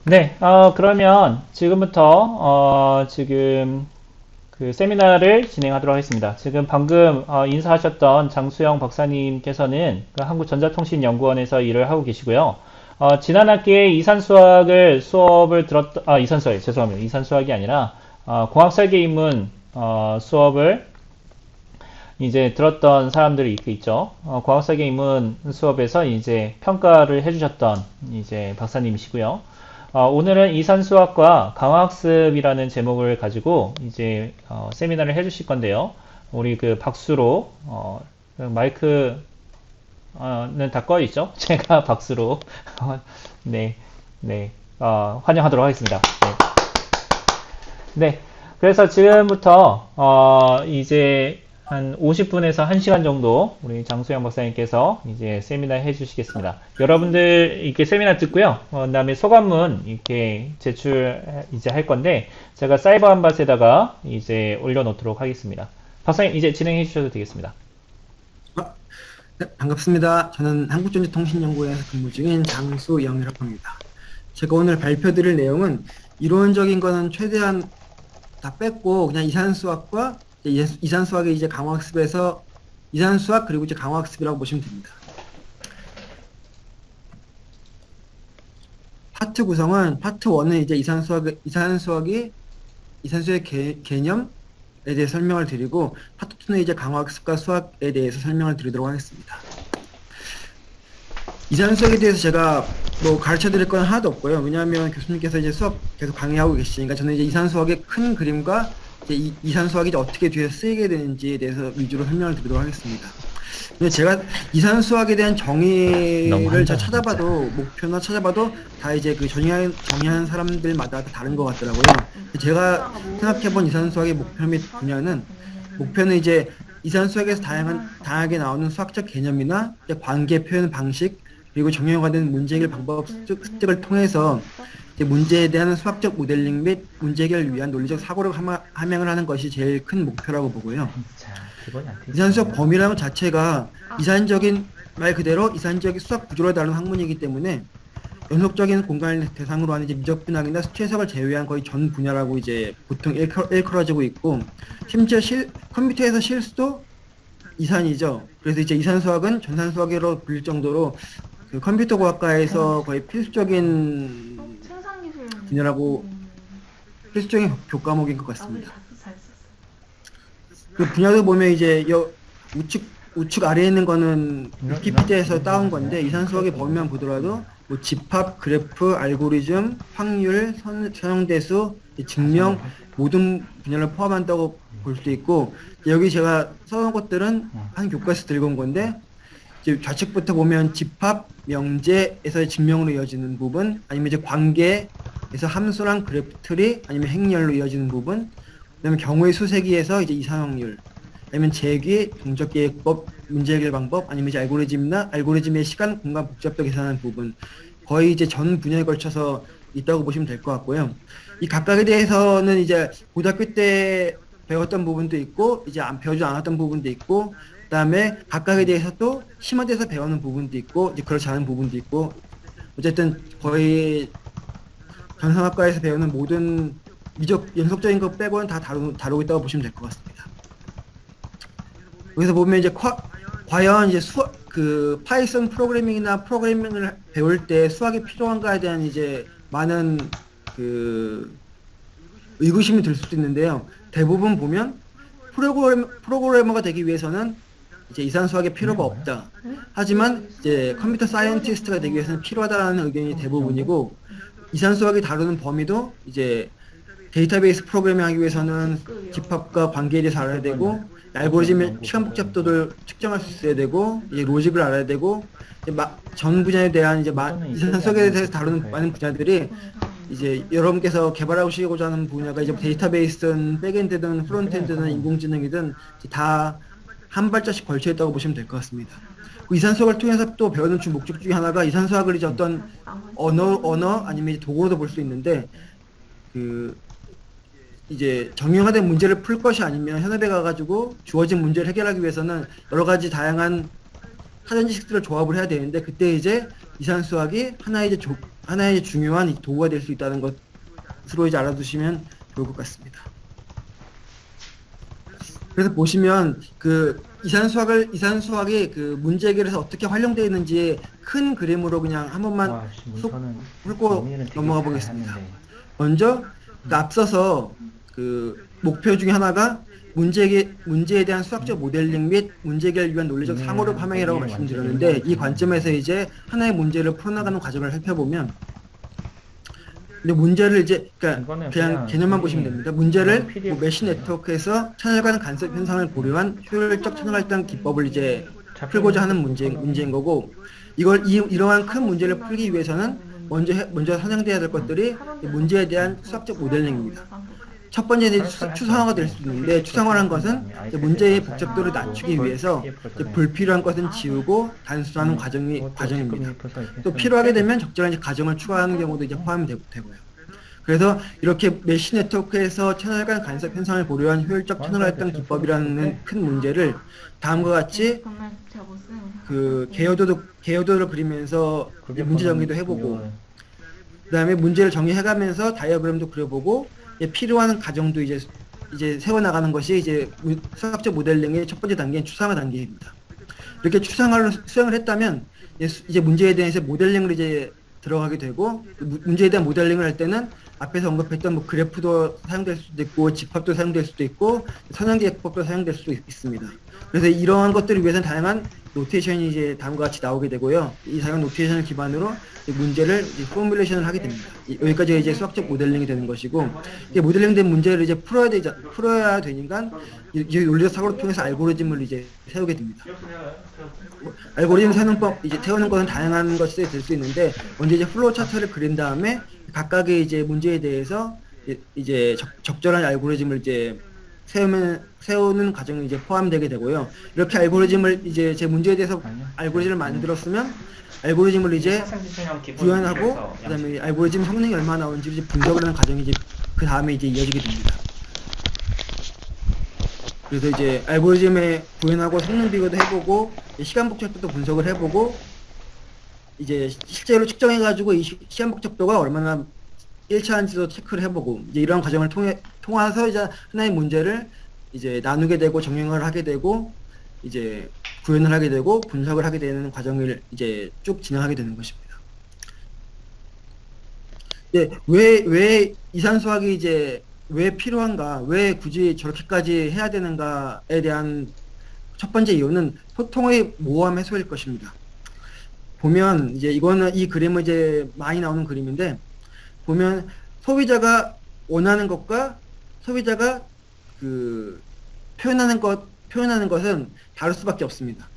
네, 그러면 지금부터, 지금 그 세미나를 진행하도록 하겠습니다. 지금 방금 인사하셨던 장수영 박사님께서는 그 한국전자통신연구원에서 일을 하고 계시고요. 지난 학기에 이산수학을 수업을 이산수학, 죄송합니다. 이산수학이 아니라, 공학설계 입문, 수업을 이제 들었던 사람들이 있죠. 공학설계 입문 수업에서 이제 평가를 해주셨던 이제 박사님이시고요. 오늘은 이산수학과 강화학습이라는 제목을 가지고 이제 세미나를 해주실 건데요. 우리 그 박수로 마이크는 다 꺼 있죠? 제가 박수로 네, 네, 환영하도록 하겠습니다. 네, 네. 그래서 지금부터 이제 한 50분에서 1시간 정도 우리 장수영 박사님께서 이제 세미나 해주시겠습니다. 여러분들 이렇게 세미나 듣고요. 그다음에 소감문 이렇게 제출 이제 할 건데 제가 사이버 한밭에다가 이제 올려놓도록 하겠습니다. 박사님 이제 진행해 주셔도 되겠습니다. 아, 네, 반갑습니다. 저는 한국전자통신연구원에서 근무 중인 장수영이라고 합니다. 제가 오늘 발표드릴 내용은 이론적인 거는 최대한 다 뺐고 그냥 이산수학과 이산수학의 이제 강화학습에서 이산수학 그리고 이제 강화학습이라고 보시면 됩니다. 파트 구성은 파트 1은 이제 이산수학의 개념에 대해서 설명을 드리고 파트 2는 이제 강화학습과 수학에 대해서 설명을 드리도록 하겠습니다. 이산수학에 대해서 제가 뭐 가르쳐 드릴 건 하나도 없고요. 왜냐하면 교수님께서 이제 수업 계속 강의하고 계시니까 저는 이제 이산수학의 큰 그림과 이제 이산수학이 이제 어떻게 뒤에서 쓰이게 되는지에 대해서 위주로 설명을 드리도록 하겠습니다. 근데 제가 이산수학에 대한 정의를 제가 찾아봐도 목표나 찾아봐도 다 이제 그 정의하는 사람들마다 다 다른 것 같더라고요. 제가 생각해본 이산수학의 목표 및 분야는 목표는 이제 이산수학에서 다양하게 나오는 수학적 개념이나 이제 관계 표현 방식 그리고 정형화된 문제 해결 방법 습득을 통해서 이제 문제에 대한 수학적 모델링 및 문제 해결을 위한 논리적 사고를 함양을 하는 것이 제일 큰 목표라고 보고요. 자, 기본이 안 돼 이산수학 있어요. 범위라는 자체가 말 그대로 이산적인 수학 구조를 다루는 학문이기 때문에 연속적인 공간을 대상으로 하는 이제 미적 분학이나 수치해석을 제외한 거의 전 분야라고 이제 보통 일컬어지고 있고 심지어 컴퓨터에서 실수도 이산이죠. 그래서 이제 이산수학은 전산수학으로 불릴 정도로 그 컴퓨터 과학과에서 거의 생산 기술 분야라고 필수적인 교과목인 것 같습니다. 그 분야도 보면 이제 우측 아래에 있는 거는 위키피디아에서 따온 건데 이산수학의 범위만 보더라도 뭐 집합, 그래프, 알고리즘, 확률, 선형대수, 증명 모든 분야를 포함한다고 볼 수도 있고 여기 제가 써놓은 것들은 한 교과에서 들고 온 건데 이제 좌측부터 보면 집합, 명제에서의 증명으로 이어지는 부분 아니면 이제 관계에서 함수랑 그래프 트리 아니면 행렬로 이어지는 부분 그다음에 경우의 수세기에서 이제 이산확률 아니면 재기, 동적 계획법, 문제 해결 방법, 아니면 이제 알고리즘의 시간, 공간 복잡도 계산하는 부분 거의 이제 전 분야에 걸쳐서 있다고 보시면 될 것 같고요. 이 각각에 대해서는 이제 고등학교 때 배웠던 부분도 있고 이제 안 배우지 않았던 부분도 있고 그다음에 각각에 대해서 또 심화돼서 배우는 부분도 있고 이제 그렇지 않은 부분도 있고 어쨌든 거의 전산학과에서 배우는 모든 연속적인 거 빼고는 다 다루고 있다고 보시면 될 것 같습니다. 여기서 보면 이제 과연 이제 그 파이썬 프로그래밍이나 프로그래밍을 배울 때 수학이 필요한가에 대한 이제 많은 그 의구심이 들 수도 있는데요. 대부분 보면 프로그래머가 되기 위해서는 이제 이산수학이 필요가 없다. 하지만 이제 컴퓨터 사이언티스트가 되기 위해서는 필요하다는 의견이 대부분이고 이산수학이 다루는 범위도 이제 데이터베이스 프로그래밍 하기 위해서는 집합과 관계에 대해서 알아야 되고 알고리즘의 시간 복잡도를 측정할 수 있어야 되고 이제 로직을 알아야 되고 이제 전 분야에 대한 이제 이산수학에 대해서 다루는 많은 분야들이 이제 여러분께서 개발하시고자 하는 분야가 이제 데이터베이스든 백엔드든 프론트엔드든 인공지능이든 다 한 발자씩 걸쳐 있다고 보시면 될 것 같습니다. 그 이산수학을 통해서 또 배우는 주 목적 중에 하나가 이산수학을 이제 어떤 언어 아니면 도구로도 볼 수 있는데 그 이제 정형화된 문제를 풀 것이 아니면 현업에 가가지고 주어진 문제를 해결하기 위해서는 여러 가지 다양한 사전 지식들을 조합을 해야 되는데 그때 이제 이산수학이 하나의 이제 하나의 중요한 도구가 될 수 있다는 것으로 이제 알아두시면 좋을 것 같습니다. 그래서 보시면 그 이산수학이 그 문제 해결에서 어떻게 활용되어 있는지 큰 그림으로 그냥 한 번만 와, 씨, 쑥 문서는 훑고 정리는 되게 넘어가 잘 보겠습니다. 하는데. 먼저 그 앞서서 그 목표 중에 하나가 문제에 대한 수학적 모델링 및 문제 해결을 위한 논리적 사고력 함양이라고 말씀드렸는데, 이 관점에서 이제 하나의 문제를 풀어나가는 과정을 살펴보면, 근데 문제를 이제 그러니까 이거는 그냥 그냥 개념만 보시면 됩니다. 문제를 PDF 뭐 메시 네트워크에서 채널 간 간섭 현상을 고려한 효율적 채널 할당 기법을 이제 풀고자 하는 문제인 거고, 이러한 큰 문제를 풀기 위해서는 먼저 선행돼야 될 것들이 이 문제에 대한 수학적 모델링입니다. 첫 번째는 추상화가 될 수 있는데, 추상화란 것은 이제 문제의 복잡도를 낮추기 위해서 이제 불필요한 것은 지우고 단순화하는 과정입니다. 또 필요하게 되면 적절한 이제 가정을 추가하는 경우도 이제 포함이 되고요. 그래서 이렇게 메시 네트워크에서 채널 간 간섭 현상을 고려한 효율적 채널 할당 기법이라는 큰 문제를 다음과 같이 그 개요도를 그리면서 문제 정리도 해보고, 그 다음에 문제를 정리해가면서 다이어그램도 그려보고, 필요한 가정도 이제 세워나가는 것이 이제 수학적 모델링의 첫 번째 단계인 추상화 단계입니다. 이렇게 추상화를 수행을 했다면 이제 문제에 대해서 모델링을 이제 들어가게 되고, 문제에 대한 모델링을 할 때는 앞에서 언급했던 뭐 그래프도 사용될 수도 있고 집합도 사용될 수도 있고 선형기법도 사용될 수도 있습니다. 그래서 이러한 것들을 위해서는 다양한 노테이션이 이제 다음과 같이 나오게 되고요. 이 다양한 노테이션을 기반으로 문제를 이제 포뮬레이션을 하게 됩니다. 여기까지 이제 수학적 모델링이 되는 것이고, 이제 모델링된 문제를 이제 풀어야 되니까 이제 논리적 사고를 통해서 알고리즘을 이제 세우게 됩니다. 알고리즘 세우는 것은 다양한 것이 될 수 있는데, 먼저 이제 플로우 차트를 그린 다음에 각각의 이제 문제에 대해서 이제 적절한 알고리즘을 이제 세우는 과정이 이제 포함되게 되고요. 이렇게 알고리즘을 이제 제 문제에 대해서 알고리즘을 만들었으면 알고리즘을 이제 구현하고, 그다음에 알고리즘 성능이 얼마나 나오는지 이제 분석을 하는 과정이 이제 그 다음에 이제 이어지게 됩니다. 그래서 이제 알고리즘에 구현하고 성능 비교도 해보고 시간 복잡도도 분석을 해보고, 이제 실제로 측정해가지고 이 시간 복잡도가 얼마나 일치하는지도 체크를 해보고, 이제 이러한 과정을 통해서 이제 하나의 문제를 이제 나누게 되고 정형을 하게 되고 이제 구현을 하게 되고 분석을 하게 되는 과정을 이제 쭉 진행하게 되는 것입니다. 네, 왜 이산수학이 이제 왜 필요한가, 왜 굳이 저렇게까지 해야 되는가에 대한 첫 번째 이유는 소통의 모호함 해소일 것입니다. 보면 이제 이 그림은 이제 많이 나오는 그림인데, 보면 소비자가 원하는 것과 소비자가 그 표현하는 것은 다를 수밖에 없습니다.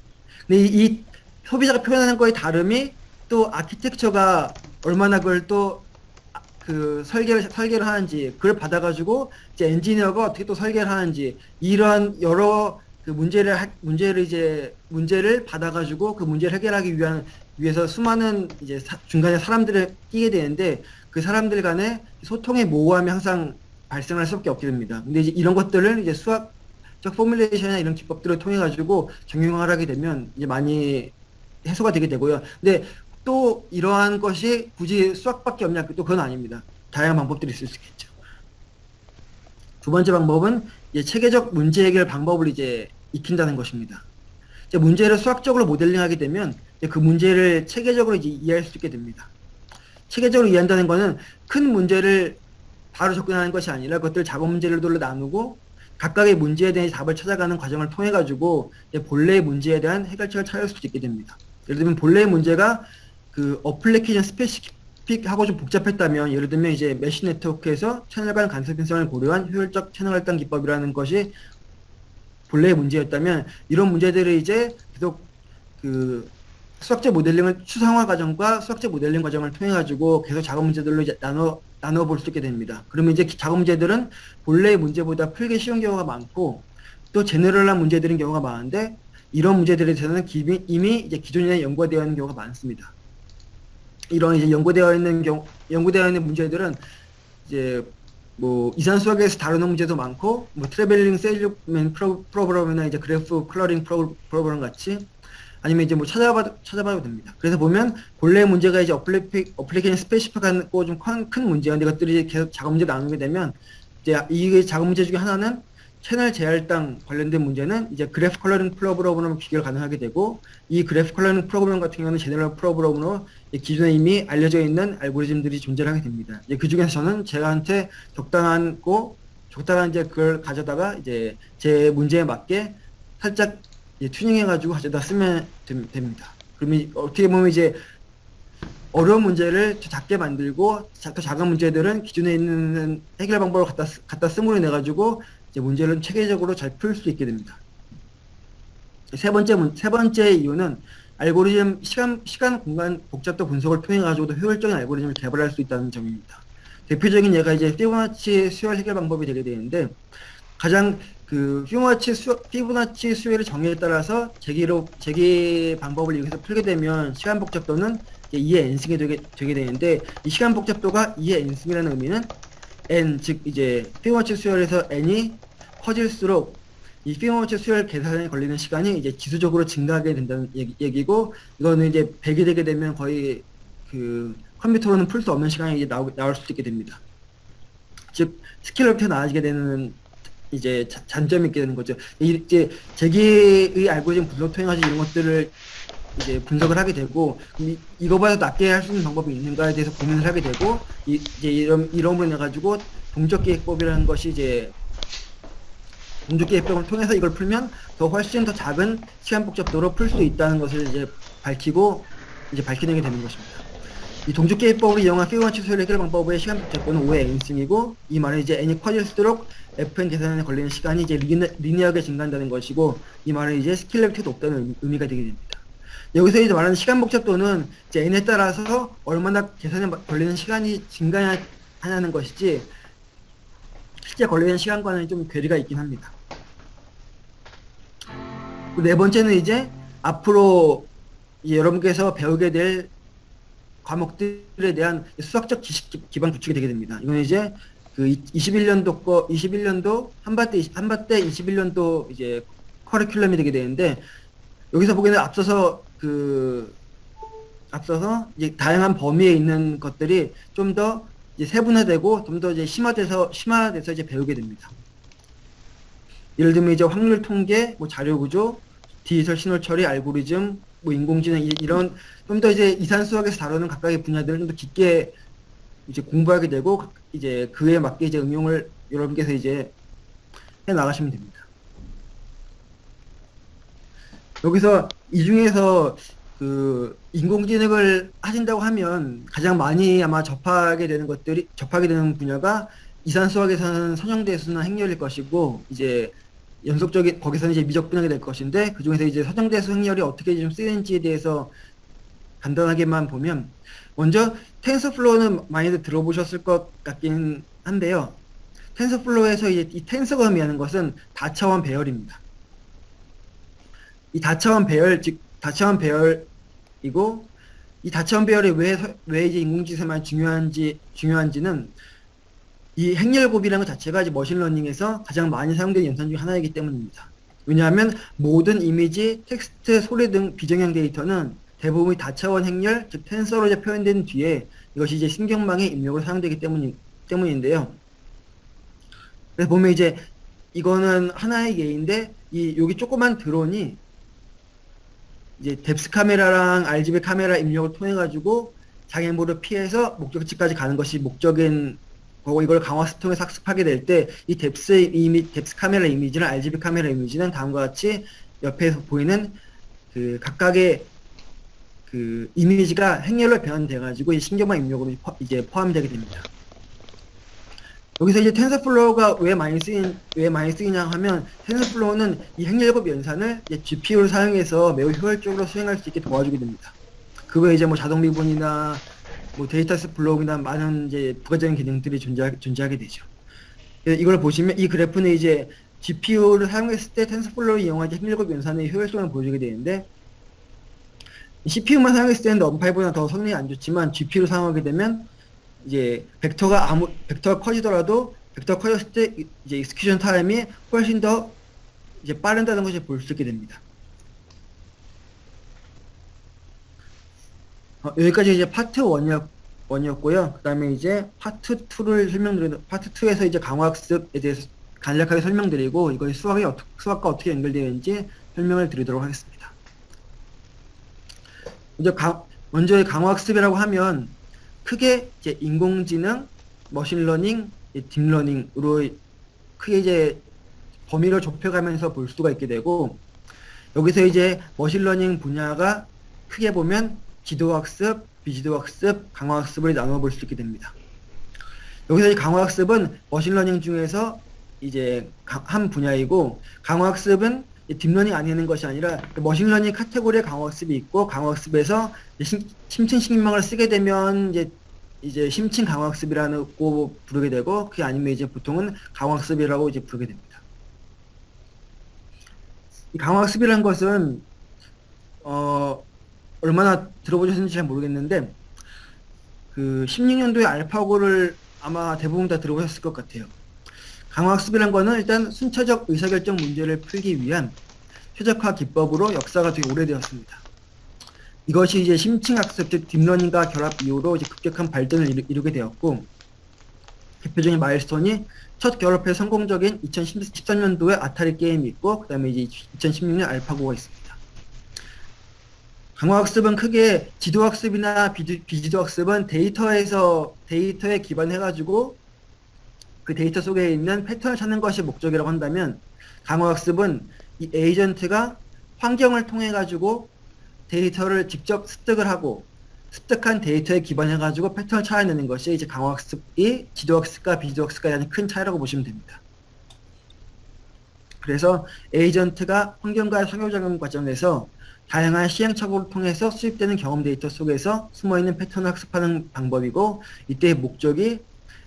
근데 이 소비자가 표현하는 거의 다름이 또 아키텍처가 얼마나 그걸 또 그 설계를 하는지, 그걸 받아가지고 이제 엔지니어가 어떻게 또 설계를 하는지, 이런 여러 그 문제를 받아가지고 그 문제를 해결하기 위해서 수많은 이제 중간에 사람들을 끼게 되는데, 그 사람들 간의 소통의 모호함이 항상 발생할 수밖에 없게 됩니다. 근데 이제 이런 것들을 이제 수학적 포뮬레이션이나 이런 기법들을 통해 가지고 정형화를 하게 되면 이제 많이 해소가 되게 되고요. 근데 또 이러한 것이 굳이 수학밖에 없냐? 또 그건 아닙니다. 다양한 방법들이 있을 수 있겠죠. 두 번째 방법은 이제 체계적 문제 해결 방법을 이제 익힌다는 것입니다. 이제 문제를 수학적으로 모델링하게 되면 그 문제를 체계적으로 이제 이해할 수 있게 됩니다. 체계적으로 이해한다는 것은 큰 문제를 바로 접근하는 것이 아니라 그것들 작은 문제들로 나누고 각각의 문제에 대한 답을 찾아가는 과정을 통해 가지고 본래의 문제에 대한 해결책을 찾을 수 있게 됩니다. 예를 들면 본래의 문제가 그 어플리케이션 스페시픽하고 좀 복잡했다면, 예를 들면 이제 메시 네트워크에서 채널 간 간섭 현상을 고려한 효율적 채널 할당 기법이라는 것이 본래의 문제였다면, 이런 문제들을 이제 계속 그 수학적 모델링을 추상화 과정과 수학적 모델링 과정을 통해 가지고 계속 작은 문제들로 이제 나눠 볼 수 있게 됩니다. 그러면 이제 작은 문제들은 본래의 문제보다 풀기 쉬운 경우가 많고, 또 제너럴한 문제들인 경우가 많은데, 이런 문제들에 대해서는 이미 이제 기존에 연구되어 있는 경우가 많습니다. 이런 이제 연구되어 있는 문제들은 이제 뭐 이산수학에서 다루는 문제도 많고, 뭐 트래벨링 세일즈맨 프로그램이나 이제 그래프 컬러링 프로그램 같이 아니면 이제 뭐 찾아봐도 됩니다. 그래서 보면 본래 문제가 이제 어플리케이션 스페시픽하고 좀 큰 문제인데 이것들이 계속 작업 문제 나누게 되면 이제 이 작업 문제 중에 하나는 채널 재할당 관련된 문제는 이제 그래프 컬러링 프로그램으로 비교를 가능하게 되고 이 그래프 컬러링 프로그램 같은 경우는 제너럴 프로그램으로 기존에 이미 알려져 있는 알고리즘들이 존재하게 됩니다. 이제 그 중에서 저는 제가한테 적당한 이제 그걸 가져다가 이제 제 문제에 맞게 살짝 튜닝해가지고 가져다 쓰면 됩니다. 그러면 어떻게 보면 이제 어려운 문제를 더 작게 만들고 더 작은 문제들은 기존에 있는 해결 방법을 갖다 쓰므로 내 가지고 이제 문제를 체계적으로 잘 풀 수 있게 됩니다. 세 번째 이유는 알고리즘 시간 공간 복잡도 분석을 통해 가지고도 효율적인 알고리즘을 개발할 수 있다는 점입니다. 대표적인 예가 이제 피보나치 수열 해결 방법이 되게 되는데 가장 그 피보나치 수열의 정의에 따라서 재기 방법을 이용해서 풀게 되면 시간 복잡도는 2의 n승이 되게 되는데 이 시간 복잡도가 2의 n승이라는 의미는 n 즉 이제 피보나치 수열에서 n이 커질수록 이 피보나치 수열 계산에 걸리는 시간이 이제 지수적으로 증가하게 된다는 얘기고 이거는 이제 100이 되게 되면 거의 그 컴퓨터로는 풀 수 없는 시간이 이제 나올 수도 있게 됩니다. 즉 스케일업이 나아지게 되는 이제 장점이 있게 되는 거죠. 이제 재기의 알고리즘 분석 통해가지고 이런 것들을 이제 분석을 하게 되고 이거보다 낮게 할 수 있는 방법이 있는가에 대해서 고민을 하게 되고 이제 이런 해 가지고 동적기획법이라는 것이 이제 동적기획법을 통해서 이걸 풀면 훨씬 더 작은 시간 복잡도로 풀 수 있다는 것을 이제 밝히게 되는 것입니다. 이 동적기획법을 이용한 피보나치 수열 해결 방법의 시간 복잡도는 5의 n승이고 이 말은 이제 n이 커질수록 fn 계산에 걸리는 시간이 이제 리니어하게 증가한다는 것이고 이 말은 이제 스케일러비티가 높다는 의미가 되게 됩니다. 여기서 이제 말하는 시간 복잡도는 이제 n에 따라서 얼마나 계산에 걸리는 시간이 증가하냐는 것이지 실제 걸리는 시간과는 좀 괴리가 있긴 합니다. 그리고 네 번째는 이제 앞으로 이제 여러분께서 배우게 될 과목들에 대한 수학적 지식 기반 구축이 되게 됩니다. 이건 이제 그 21년도 한밭대 21년도 이제 커리큘럼이 되게 되는데 여기서 보기에는 앞서서 이제 다양한 범위에 있는 것들이 좀 더 이제 세분화되고 좀 더 이제 심화돼서 이제 배우게 됩니다. 예를 들면 이제 확률 통계, 뭐 자료 구조, 디지털 신호 처리, 알고리즘, 뭐 인공지능 이런 좀 더 이제 이산수학에서 다루는 각각의 분야들을 좀 더 깊게 이제 공부하게 되고 이제 그에 맞게 이제 응용을 여러분께서 이제 해 나가시면 됩니다. 여기서 이 중에서 그 인공지능을 하신다고 하면 가장 많이 아마 접하게 되는 분야가 이산수학에서는 선형대수나 행렬일 것이고 이제 연속적인 거기서는 이제 미적 분야가 될 것인데 그 중에서 이제 선형대수 행렬이 어떻게 좀 쓰이는지에 대해서 간단하게만 보면 먼저 텐서플로우는 많이들 들어보셨을 것 같긴 한데요. 텐서플로우에서 이 텐서가 의미하는 것은 다차원 배열입니다. 이 다차원 배열, 즉 다차원 배열이고 이 다차원 배열이 왜 이제 인공지능만 중요한지는 이 행렬곱이라는 것 자체가 이제 머신러닝에서 가장 많이 사용되는 연산 중 하나이기 때문입니다. 왜냐하면 모든 이미지, 텍스트, 소리 등 비정형 데이터는 대부분이 다차원 행렬, 즉 텐서로 이제 표현된 뒤에 이것이 이제 신경망의 입력으로 사용되기 때문인데요. 그래서 보면 이제 이거는 하나의 예인데 여기 조그만 드론이 이제 뎁스 카메라랑 RGB 카메라 입력을 통해 가지고 장애물을 피해서 목적지까지 가는 것이 목적인 거고 이걸 강화스 통해서 학습하게 될 때 이 뎁스 카메라 이미지랑 RGB 카메라 이미지는 다음과 같이 옆에서 보이는 그 각각의 그 이미지가 행렬로 변환돼 가지고 이 신경망 입력으로 이제 포함되게 됩니다. 여기서 이제 텐서플로우가 왜 많이 쓰이냐 하면 텐서플로우는 이 행렬곱 연산을 이제 GPU를 사용해서 매우 효율적으로 수행할 수 있게 도와주게 됩니다. 그 외에 이제 뭐 자동 미분이나 뭐 데이터스 블록이나 많은 이제 부가적인 기능들이 존재하게 되죠. 이걸 보시면 이 그래프는 이제 GPU를 사용했을 때 텐서플로우를 이용한 행렬곱 연산의 효율성을 보여주게 되는데 CPU만 사용했을 때는 넌5보다 더 성능이 안 좋지만 GPU를 사용하게 되면 이제 벡터가 커지더라도 벡터 커졌을 때 이제 익스큐션 타임이 훨씬 더 이제 빠른다는 것을 볼 수 있게 됩니다. 여기까지 이제 파트 1이었고요. 그 다음에 이제 파트 2를 파트 2에서 이제 강화학습에 대해서 간략하게 설명드리고, 이걸 수학과 어떻게 연결되어 있는지 설명을 드리도록 하겠습니다. 먼저 이 강화학습이라고 하면, 크게 이제 인공지능, 머신러닝, 딥러닝으로 크게 이제 범위를 좁혀가면서 볼 수가 있게 되고, 여기서 이제 머신러닝 분야가 크게 보면 지도학습, 비지도학습, 강화학습을 나누어 볼 수 있게 됩니다. 여기서 이 강화학습은 머신러닝 중에서 이제 한 분야이고, 강화학습은 딥러닝 안에 있는 것이 아니라 머신러닝 카테고리의 강화학습이 있고, 강화학습에서 심층 신경망을 쓰게 되면 이제 심층 강화학습이라고 부르게 되고, 그게 아니면 이제 보통은 강화학습이라고 이제 부르게 됩니다. 이 강화학습이라는 것은 얼마나 들어보셨는지 잘 모르겠는데, 그 16년도에 알파고를 아마 대부분 다 들어보셨을 것 같아요. 강화학습이란 거는 일단 순차적 의사결정 문제를 풀기 위한 최적화 기법으로 역사가 되게 오래되었습니다. 이것이 이제 심층학습, 즉 딥러닝과 결합 이후로 이제 급격한 발전을 이루게 되었고, 대표적인 마일스톤이 첫 결합해 성공적인 2013년도에 아타리 게임이 있고, 그 다음에 이제 2016년 알파고가 있습니다. 강화학습은 크게 지도학습이나 비지도학습은 데이터에 기반해가지고 그 데이터 속에 있는 패턴을 찾는 것이 목적이라고 한다면, 강화학습은 이 에이전트가 환경을 통해 가지고 데이터를 직접 습득을 하고, 습득한 데이터에 기반해가지고 패턴을 찾아내는 것이 이제 강화학습이 지도학습과 비지도학습과의 가장 큰 차이라고 보시면 됩니다. 그래서 에이전트가 환경과의 상호작용 과정에서 다양한 시행착오를 통해서 수집되는 경험 데이터 속에서 숨어있는 패턴을 학습하는 방법이고, 이때의 목적이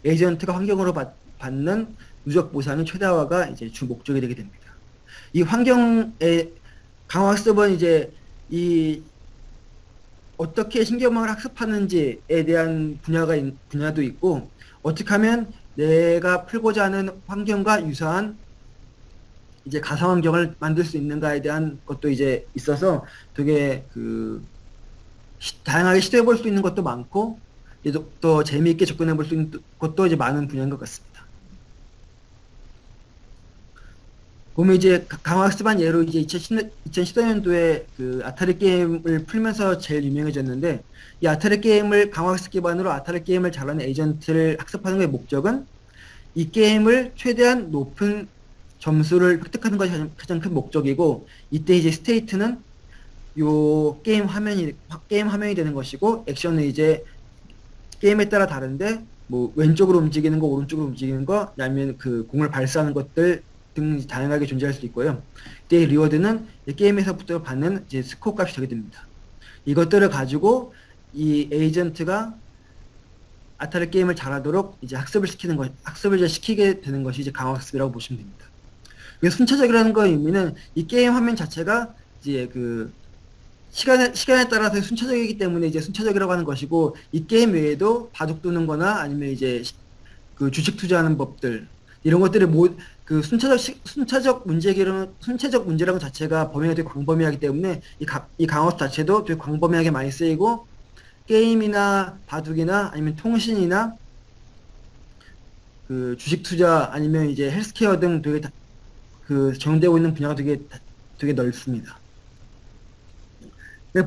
에이전트가 환경으로 받는 누적 보상의 최다화가 이제 주 목적이 되게 됩니다. 이 환경의 강화학습은 이제 어떻게 신경망을 학습하는지에 대한 분야도 있고, 어떻게 하면 내가 풀고자 하는 환경과 유사한 이제 가상환경을 만들 수 있는가에 대한 것도 이제 있어서 되게 다양하게 시도해 볼 수 있는 것도 많고, 또 재미있게 접근해 볼 수 있는 것도 이제 많은 분야인 것 같습니다. 보면 이제 강화학습한 예로 이제 2014년도에 그 아타리 게임을 풀면서 제일 유명해졌는데, 이 아타리 게임을 강화학습 기반으로 아타리 게임을 잘하는 에이전트를 학습하는 것의 목적은 이 게임을 최대한 높은 점수를 획득하는 것이 가장 큰 목적이고, 이때 이제 스테이트는 요 게임 화면이 되는 것이고, 액션은 이제 게임에 따라 다른데 뭐 왼쪽으로 움직이는 거, 오른쪽으로 움직이는 거, 아니면 그 공을 발사하는 것들 등 다양하게 존재할 수 있고요. 이때 리워드는 게임에서부터 받는 이제 스코어 값이 되게 됩니다. 이것들을 가지고 이 에이전트가 아타리 게임을 잘하도록 이제 학습을 이제 시키게 되는 것이 이제 강화학습이라고 보시면 됩니다. 순차적이라는 거 의미는 이 게임 화면 자체가 이제 그 시간에 따라서 순차적이기 때문에 이제 순차적이라고 하는 것이고, 이 게임 외에도 바둑 두는 거나 아니면 이제 그 주식 투자하는 법들, 이런 것들이 그 순차적 문제라는 것 자체가 범위가 되게 광범위하기 때문에 이 강화학습 자체도 되게 광범위하게 많이 쓰이고, 게임이나 바둑이나 아니면 통신이나 그 주식 투자 아니면 이제 헬스케어 등 되게 적용되고 있는 분야가 되게 넓습니다.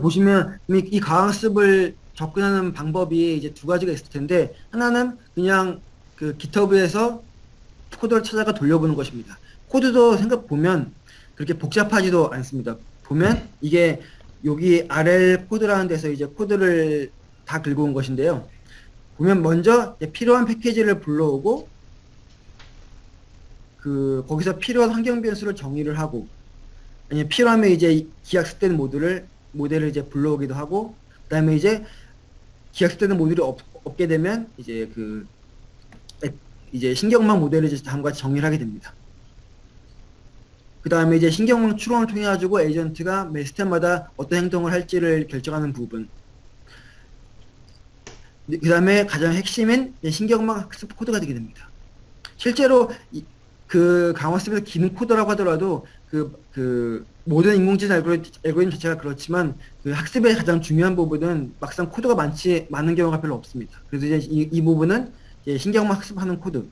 보시면 이 강화학습을 접근하는 방법이 이제 두 가지가 있을 텐데, 하나는 그냥 그 GitHub에서 코드를 찾아가 돌려보는 것입니다. 코드도 생각 보면 그렇게 복잡하지도 않습니다. 보면 이게 여기 RL 코드라는 데서 이제 코드를 다 긁어 온 것인데요. 보면 먼저 필요한 패키지를 불러오고, 거기서 필요한 환경 변수를 정의를 하고, 아니면 필요하면 이제 기학습된 모델을 이제 불러오기도 하고, 그 다음에 이제 기학습되는 모듈이 없게 되면 이제 신경망 모델을 이제 다음과 같이 정의를 하게 됩니다. 그 다음에 이제 신경망 추론을 통해 가지고 에이전트가 매 스텝마다 어떤 행동을 할지를 결정하는 부분. 그 다음에 가장 핵심인 신경망 학습 코드가 되게 됩니다. 실제로 그 강화습에서 기능 코드라고 하더라도 그 모든 인공지능 알고리즘 자체가 그렇지만 그 학습의 가장 중요한 부분은 막상 코드가 많은 경우가 별로 없습니다. 그래서 이제 이 부분은 이제 신경만 학습하는 코드.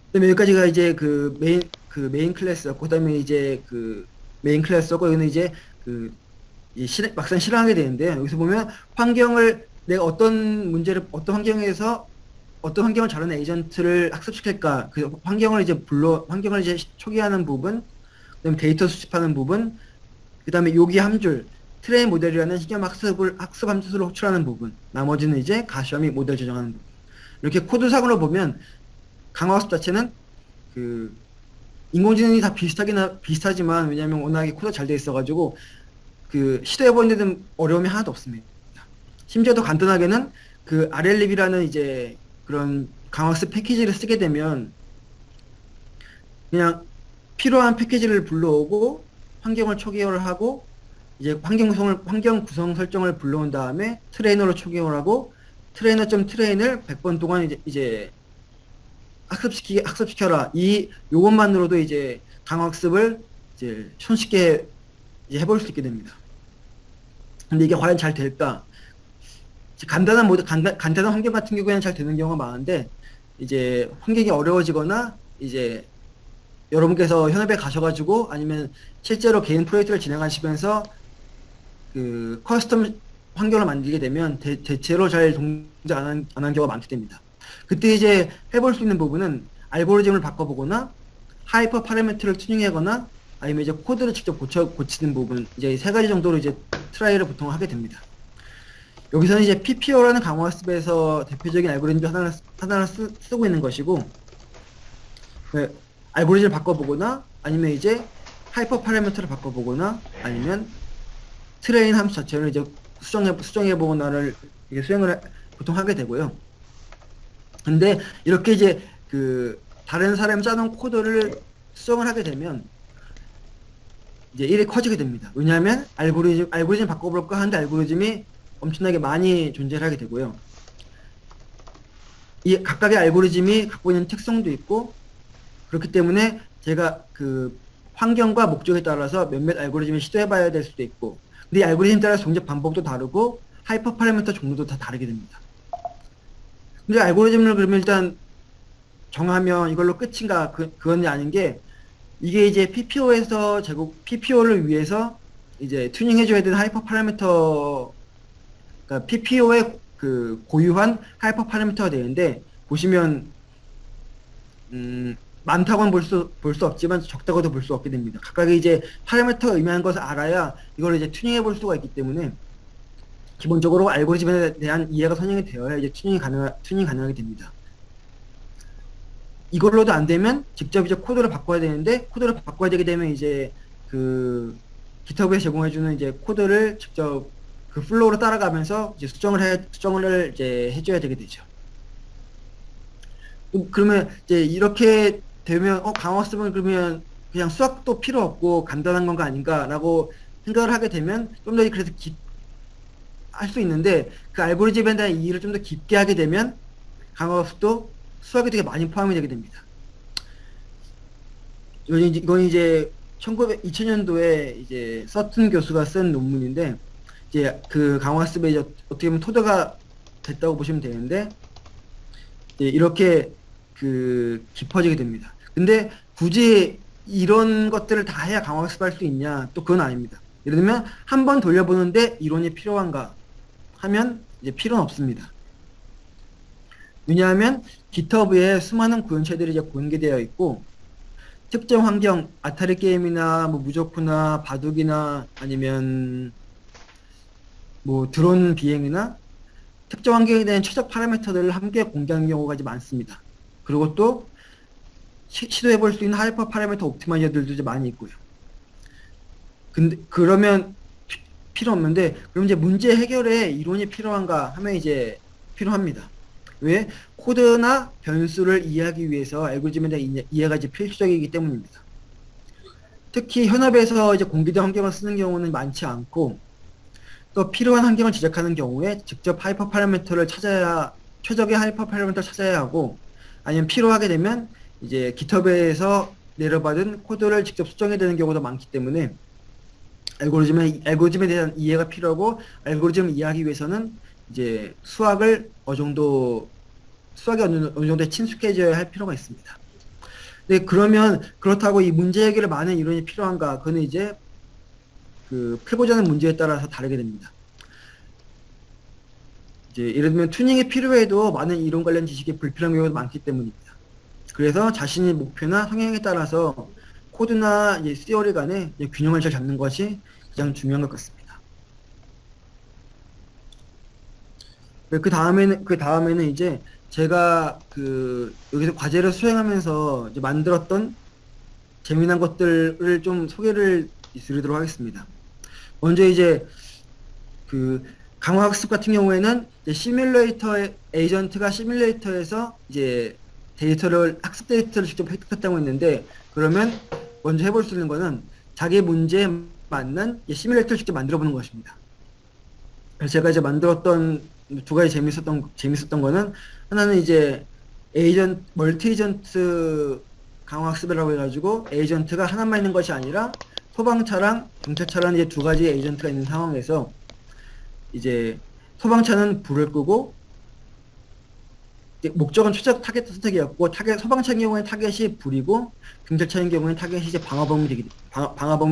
그다음에 여기까지가 이제 그 메인 클래스였고, 그다음에 이제 그 메인 클래스였고, 여기는 이제 막상 실행하게 되는데, 여기서 보면 내가 어떤 환경에서 어떤 환경을 다루는 에이전트를 학습시킬까, 그 환경을 이제 초기화하는 부분, 그다음에 데이터 수집하는 부분, 그다음에 요기 함줄, 트레인 모델이라는 신경 학습 함수를 호출하는 부분, 나머지는 이제 가시화 및 모델 조정하는 부분. 이렇게 코드상으로 보면 강화학습 자체는 그 인공지능이 다 비슷하지만, 왜냐하면 워낙에 코드가 잘 돼 있어가지고 그 시도해보는 데는 어려움이 하나도 없습니다. 심지어 더 간단하게는 그 RLib이라는 이제 그런 강화학습 패키지를 쓰게 되면 그냥 필요한 패키지를 불러오고 환경을 초기화를 하고 이제 환경 구성 설정을 불러온 다음에 트레이너로 초기화를 하고 트레이너를 100번 동안 이제 학습시켜라. 요것만으로도 이제 강화학습을 이제 손쉽게 이제 해볼 수 있게 됩니다. 근데 이게 과연 잘 될까? 간단한 환경 같은 경우에는 잘 되는 경우가 많은데, 이제 환경이 어려워지거나 이제 여러분께서 현업에 가셔가지고 아니면 실제로 개인 프로젝트를 진행하시면서 그 커스텀 환경을 만들게 되면 대체로 잘 동작 안 하는 경우가 많게 됩니다. 그때 이제 해볼 수 있는 부분은 알고리즘을 바꿔보거나 하이퍼 파라미터를 튜닝하거나 아니면 이제 코드를 직접 고치는 부분, 이제 세 가지 정도로 이제 트라이를 보통 하게 됩니다. 여기서는 이제 PPO라는 강화학습에서 대표적인 알고리즘 중 하나를 쓰고 있는 것이고, 알고리즘을 바꿔보거나 아니면 이제 하이퍼 파라미터를 바꿔보거나 아니면 트레인 함수 자체를 이제 수정해보거나를 수행을 보통 하게 되고요. 근데 이렇게 이제 그 다른 사람이 짜놓은 코드를 수정을 하게 되면 이제 일이 커지게 됩니다. 왜냐하면 알고리즘 바꿔볼까 하는데 알고리즘이 엄청나게 많이 존재를 하게 되고요. 이 각각의 알고리즘이 갖고 있는 특성도 있고, 그렇기 때문에 제가 그 환경과 목적에 따라서 몇몇 알고리즘을 시도해봐야 될 수도 있고, 근데 이 알고리즘에 따라 동작 방법도 다르고 하이퍼 파라미터 종류도 다 다르게 됩니다. 근데 알고리즘을 그러면 일단 정하면 이걸로 끝인가? 그건 아닌 게, 이게 이제 PPO를 위해서 이제 튜닝해줘야 되는 하이퍼 파라미터, 그러니까 PPO의 그 고유한 하이퍼 파라미터가 되는데, 보시면 많다고는 볼 수 없지만 적다고도 볼 수 없게 됩니다. 각각의 이제 파라미터가 의미하는 것을 알아야 이걸 이제 튜닝해 볼 수가 있기 때문에 기본적으로 알고리즘에 대한 이해가 선행이 되어야 이제 튜닝이 가능하게 됩니다. 이걸로도 안 되면 직접 이제 코드를 바꿔야 되는데, 코드를 바꿔야 되게 되면 이제 그 GitHub에 제공해주는 이제 코드를 직접 그 플로우로 따라가면서 이제 수정을 이제 해줘야 되게 되죠. 그러면 이제 이렇게 되면 강화학습은 그러면 그냥 수학도 필요 없고 간단한 건가 아닌가라고 생각을 하게 되면 좀 더 그래서 할 수 있는데, 그 알고리즘에 대한 이해를 좀 더 깊게 하게 되면 강화학습도 수학이 되게 많이 포함이 되게 됩니다. 이건 이제 2000년도에 이제 서튼 교수가 쓴 논문인데, 이제 그 강화학습에 이제 어떻게 보면 토대가 됐다고 보시면 되는데, 이제 이렇게 그 깊어지게 됩니다. 근데 굳이 이런 것들을 다 해야 강화학습할 수 있냐? 또 그건 아닙니다. 예를 들면 한 번 돌려보는데 이론이 필요한가 하면 이제 필요는 없습니다. 왜냐하면 GitHub에 수많은 구현체들이 이제 공개되어 있고, 특정 환경, 아타리 게임이나 뭐 무조크나 바둑이나 아니면 뭐 드론 비행이나 특정 환경에 대한 최적 파라미터들을 함께 공개하는 경우가 이제 많습니다. 그리고 또 시도해 볼 수 있는 하이퍼 파라미터 옵티마이저들도 이제 많이 있고요. 근데 그러면 필요 없는데, 그럼 이제 문제 해결에 이론이 필요한가 하면 이제 필요합니다. 왜? 코드나 변수를 이해하기 위해서 알고리즘에 대한 이해가 이제 필수적이기 때문입니다. 특히 현업에서 이제 공개된 환경을 쓰는 경우는 많지 않고, 또 필요한 환경을 제작하는 경우에 직접 최적의 하이퍼 파라미터를 찾아야 하고, 아니면 필요하게 되면 이제 GitHub에서 내려받은 코드를 직접 수정해야 되는 경우도 많기 때문에 알고리즘에 대한 이해가 필요하고, 알고리즘을 이해하기 위해서는 이제 수학이 어느 정도 친숙해져야 할 필요가 있습니다. 네, 그러면 그렇다고 이 문제 해결에 많은 이론이 필요한가? 그거는 이제 그 풀고자 하는 문제에 따라서 다르게 됩니다. 이제 예를 들면 튜닝이 필요해도 많은 이론 관련 지식이 불필요한 경우도 많기 때문입니다. 그래서 자신의 목표나 성향에 따라서 코드나 이제 시어리 간의 이제 균형을 잘 잡는 것이 가장 중요한 것 같습니다. 그 다음에는 이제 제가 여기서 과제를 수행하면서 이제 만들었던 재미난 것들을 좀 소개를 드리도록 하겠습니다. 먼저 이제 강화학습 같은 경우에는 이제 에이전트가 시뮬레이터에서 이제 학습 데이터를 직접 획득했다고 했는데, 그러면 먼저 해볼 수 있는 거는 자기 문제에 맞는 시뮬레이터를 직접 만들어 보는 것입니다. 그래서 제가 이제 만들었던 두 가지 재밌었던 거는, 하나는 이제 멀티 에이전트 강화학습이라고 해가지고, 에이전트가 하나만 있는 것이 아니라 소방차랑 경찰차라는 이제 두 가지 에이전트가 있는 상황에서 이제 소방차는 불을 끄고, 목적은 최적 타겟 선택이었고, 소방차의 경우에는 타겟이 불이고, 경찰차의 경우에는 타겟이 이제 방화범이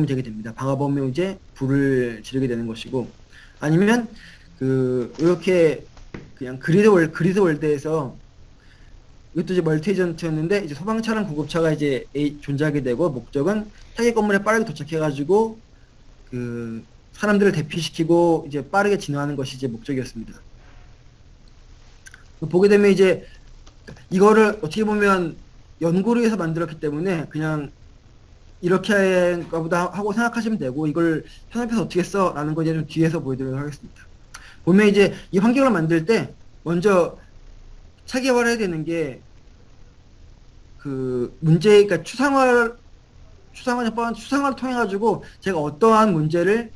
되게 됩니다. 방화범이 이제 불을 지르게 되는 것이고, 아니면 이렇게 그냥 그리드 월드에서, 이것도 이제 멀티 에이전트였는데, 이제 소방차랑 구급차가 이제 존재하게 되고, 목적은 타겟 건물에 빠르게 도착해가지고 사람들을 대피시키고 이제 빠르게 진화하는 것이 이제 목적이었습니다. 보게 되면 이제 이거를 어떻게 보면 연구를 위해서 만들었기 때문에 그냥 이렇게 한가 보다 하고 생각하시면 되고, 이걸 편집해서 어떻게 써? 라는 거 이제 좀 뒤에서 보여드리도록 하겠습니다. 보면 이제 이 환경을 만들 때 먼저 체계화를 해야 되는 게 그러니까 추상화를 통해 가지고 제가 어떠한 문제를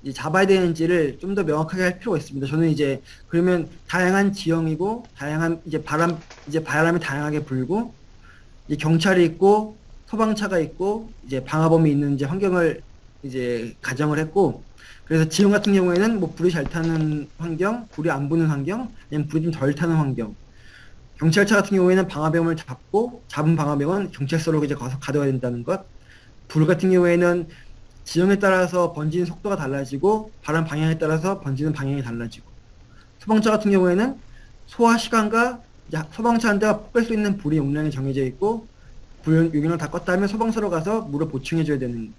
이제 잡아야 되는지를 좀 더 명확하게 할 필요가 있습니다. 저는 이제 그러면 다양한 지형이고, 다양한 이제 바람이 다양하게 불고, 이제 경찰이 있고, 소방차가 있고, 이제 방화범이 있는 이제 환경을 이제 가정을 했고, 그래서 지형 같은 경우에는 뭐 불이 잘 타는 환경, 불이 안 부는 환경, 아니면 불이 좀 덜 타는 환경. 경찰차 같은 경우에는 방화범을 잡은 방화범은 경찰서로 이제 가둬야 된다는 것. 불 같은 경우에는 지형에 따라서 번지는 속도가 달라지고, 바람 방향에 따라서 번지는 방향이 달라지고, 소방차 같은 경우에는 소화 시간과 소방차 한 대가 뺄 수 있는 불의 용량이 정해져 있고, 불 용량을 다 껐다 하면 소방서로 가서 물을 보충해줘야 되는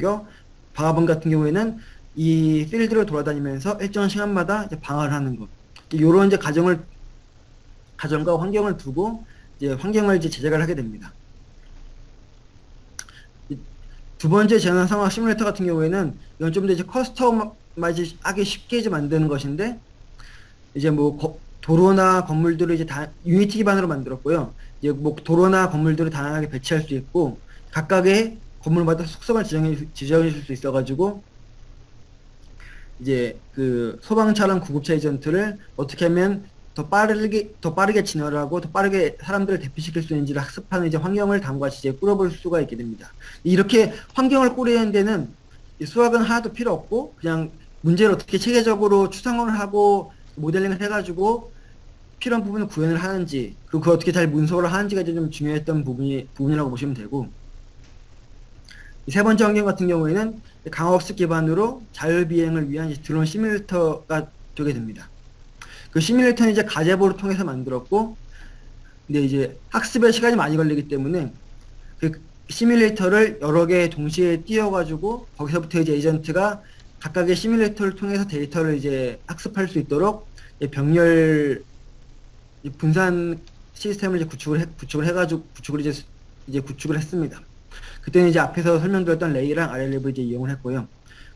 거. 방화범 같은 경우에는 이 필드를 돌아다니면서 일정한 시간마다 이제 방화를 하는 것. 이런 이제 가정과 환경을 두고 이제 환경을 이제 제작을 하게 됩니다. 두 번째 재난 상황 시뮬레이터 같은 경우에는 이건 좀 더 이제 커스터마이즈 하기 쉽게 이제 만드는 것인데, 이제 뭐 도로나 건물들을 이제 유니티 기반으로 만들었고요. 이제 뭐 도로나 건물들을 다양하게 배치할 수 있고, 각각의 건물마다 속성을 지정해 줄 수 있어가지고, 이제 소방차랑 구급차 에이전트를 어떻게 하면 더 빠르게 진화를 하고 더 빠르게 사람들을 대피시킬 수 있는지를 학습하는 이제 환경을 다음과 같이 이제 꾸려볼 수가 있게 됩니다. 이렇게 환경을 꾸리는 데는 수학은 하나도 필요 없고, 그냥 문제를 어떻게 체계적으로 추상화를 하고 모델링을 해가지고 필요한 부분을 구현을 하는지, 그리고 그걸 어떻게 잘 문서를 하는지가 이제 좀 중요했던 부분이라고 보시면 되고, 세 번째 환경 같은 경우에는 강화학습 기반으로 자율비행을 위한 드론 시뮬레이터가 되게 됩니다. 그 시뮬레이터는 이제 가제보를 통해서 만들었고, 근데 이제 학습에 시간이 많이 걸리기 때문에 그 시뮬레이터를 여러 개 동시에 띄워가지고 거기서부터 이제 에이전트가 각각의 시뮬레이터를 통해서 데이터를 이제 학습할 수 있도록 병렬 분산 시스템을 이제 구축을 했습니다. 그때는 이제 앞에서 설명드렸던 레이랑 RLL을 이제 이용을 했고요.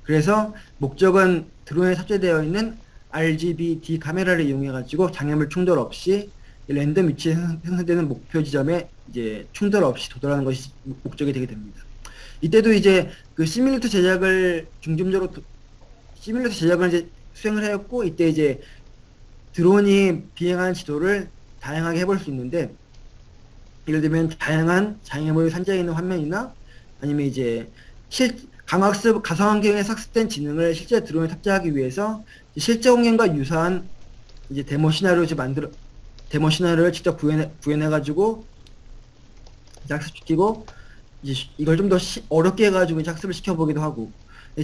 그래서 목적은 드론에 탑재되어 있는 RGB-D 카메라를 이용해가지고 장애물 충돌 없이 랜덤 위치에 생성되는 목표 지점에 이제 충돌 없이 도달하는 것이 목적이 되게 됩니다. 이때도 이제 시뮬레이터 제작을 이제 수행을 하였고, 이때 이제 드론이 비행하는 지도를 다양하게 해볼 수 있는데, 예를 들면 다양한 장애물이 산재해 있는 화면이나 아니면 이제 강학습 가상환경에서 학습된 지능을 실제 드론에 탑재하기 위해서 실제 환경과 유사한 이제 데모 시나리오를 직접 구현해가지고 학습시키고 이제 이걸 좀 더 어렵게 해가지고 이제 학습을 시켜보기도 하고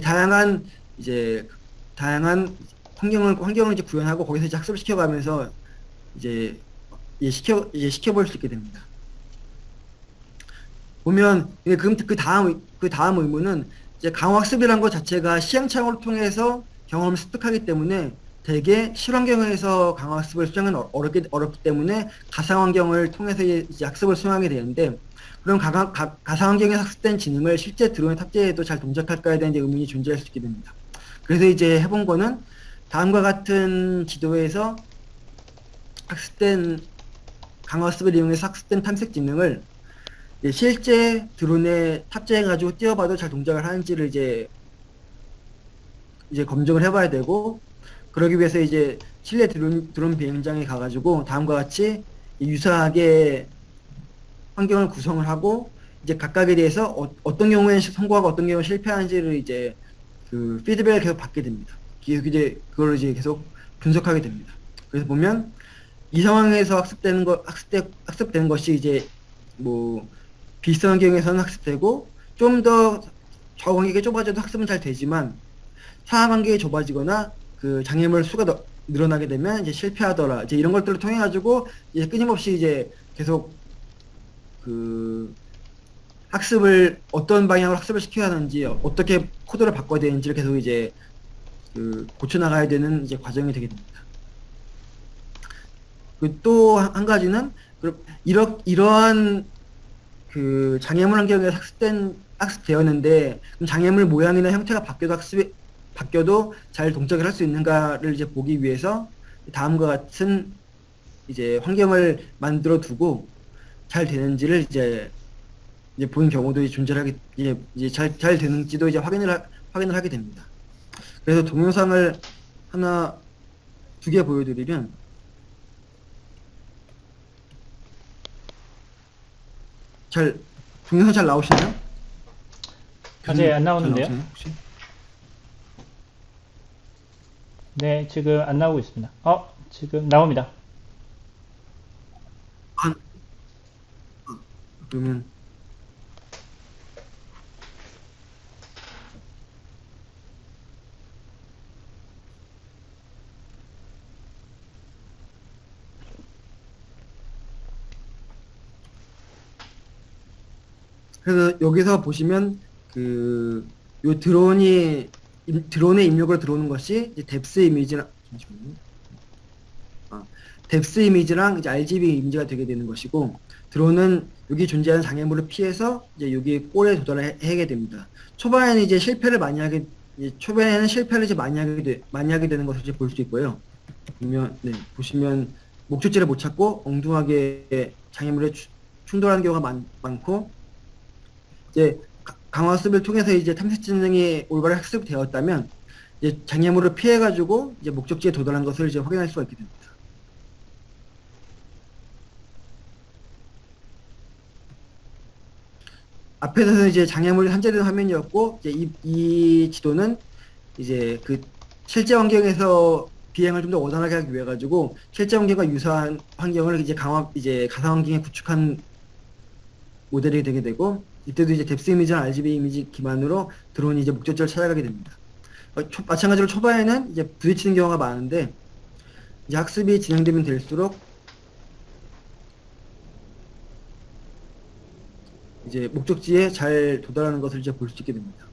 다양한 이제 다양한 환경을 이제 구현하고 거기서 이제 학습을 시켜가면서 이제 시켜볼 수 있게 됩니다. 보면 그럼 그 다음 의무는 이제 강화학습이라는 것 자체가 시행착오를 통해서 경험을 습득하기 때문에 대개 실환경에서 강화학습을 수행은 어렵기 때문에 가상환경을 통해서 이제 학습을 수행하게 되는데 그럼 가상환경에서 학습된 지능을 실제 드론에 탑재해도 잘 동작할까에 대한 이제 의문이 존재할 수 있게 됩니다. 그래서 이제 해본 거는 다음과 같은 지도에서 학습된 강화학습을 이용해서 학습된 탐색 지능을 실제 드론에 탑재해가지고 띄워봐도 잘 동작을 하는지를 이제 검증을 해봐야 되고, 그러기 위해서 이제 실내 드론 비행장에 가가지고 다음과 같이 유사하게 환경을 구성을 하고 이제 각각에 대해서 어떤 경우에는 성공하고 어떤 경우에 실패하는지를 이제 그 피드백을 계속 받게 됩니다. 이제 그걸 이제 계속 분석하게 됩니다. 그래서 보면 이 상황에서 학습되는 것이 이제 뭐 비슷한 환경에서는 학습되고 좀 더 적응하기가 좁아져도 학습은 잘 되지만 상하 관계가 좁아지거나 그 장애물 수가 늘어나게 되면 이제 실패하더라. 이제 이런 것들을 통해 가지고 이제 끊임없이 이제 계속 그 어떤 방향으로 학습을 시켜야 하는지 어떻게 코드를 바꿔야 되는지를 계속 이제 그 고쳐 나가야 되는 이제 과정이 되게 됩니다. 또 한 가지는 이러한 그 장애물 환경에서 학습되었는데 그럼 장애물 모양이나 형태가 바뀌어도 잘 동작을 할 수 있는가를 이제 보기 위해서 다음과 같은 이제 환경을 만들어 두고 잘 되는지를 이제 본 경우도 존재하게 이제 잘 되는지도 이제 확인을 하게 됩니다. 그래서 동영상을 두 개 보여드리면 동영상 잘 나오시나요? 아직 안 나오는데요? 잘 나오시나요, 혹시? 네, 지금 안 나오고 있습니다. 지금 나옵니다. 그러면 그래서 여기서 보시면 요 드론의 입력으로 들어오는 것이 이제 뎁스 이미지랑 뎁스 이미지랑 이제 RGB 이미지가 되게 되는 것이고, 드론은 여기 존재하는 장애물을 피해서 이제 여기 골에 도달을 하게 됩니다. 초반에는 이제 실패를 많이 하게 되는 것을 이제 볼 수 있고요. 보시면 목적지를 못 찾고 엉뚱하게 장애물에 충돌하는 경우가 많고, 이제 강화학습을 통해서 이제 탐색 지능이 올바르게 학습되었다면 이제 장애물을 피해가지고 이제 목적지에 도달한 것을 이제 확인할 수가 있게 됩니다. 앞에서는 이제 장애물이 산재된 화면이었고, 이제 이 지도는 이제 그 실제 환경에서 비행을 좀 더 원활하게 하기 위해 가지고 실제 환경과 유사한 환경을 이제 가상 환경에 구축한 모델이 되게 되고, 이때도 이제 뎁스 이미지나 RGB 이미지 기반으로 드론이 이제 목적지를 찾아가게 됩니다. 마찬가지로 초반에는 이제 부딪히는 경우가 많은데, 이제 학습이 진행되면 될수록 이제 목적지에 잘 도달하는 것을 이제 볼 수 있게 됩니다.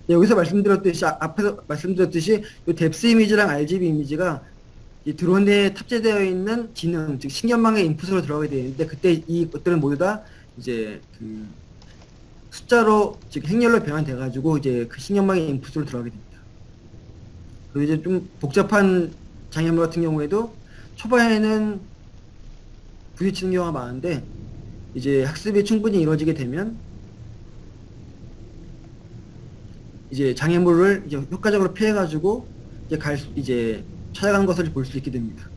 여기서 앞에서 말씀드렸듯이 이 뎁스 이미지랑 RGB 이미지가 이 드론에 탑재되어 있는 지능, 즉 신경망의 인풋으로 들어가게 되는데, 그때 이것들은 모두 다 이제 그 숫자로, 즉 행렬로 변환돼 가지고 이제 그 신경망의 인풋으로 들어가게 됩니다. 그리고 이제 좀 복잡한 장애물 같은 경우에도 초반에는 부딪히는 경우가 많은데, 이제 학습이 충분히 이루어지게 되면 이제 장애물을 이제 효과적으로 피해 가지고 이제 찾아가는 것을 볼 수 있게 됩니다.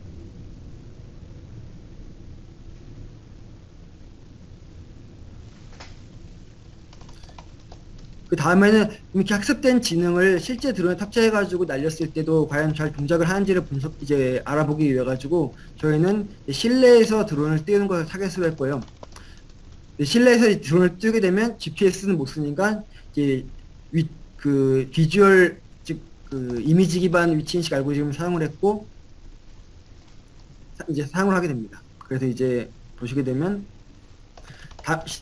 그 다음에는 이렇게 학습된 지능을 실제 드론에 탑재해가지고 날렸을 때도 과연 잘 동작을 하는지를 이제 알아보기 위해 가지고 저희는 실내에서 드론을 띄우는 것을 타겟으로 했고요. 실내에서 이 드론을 띄우게 되면 GPS는 못 쓰니까 이제 그 비주얼 즉 그 이미지 기반 위치 인식 알고리즘을 사용을 했고 이제 사용을 하게 됩니다. 그래서 이제 보시게 되면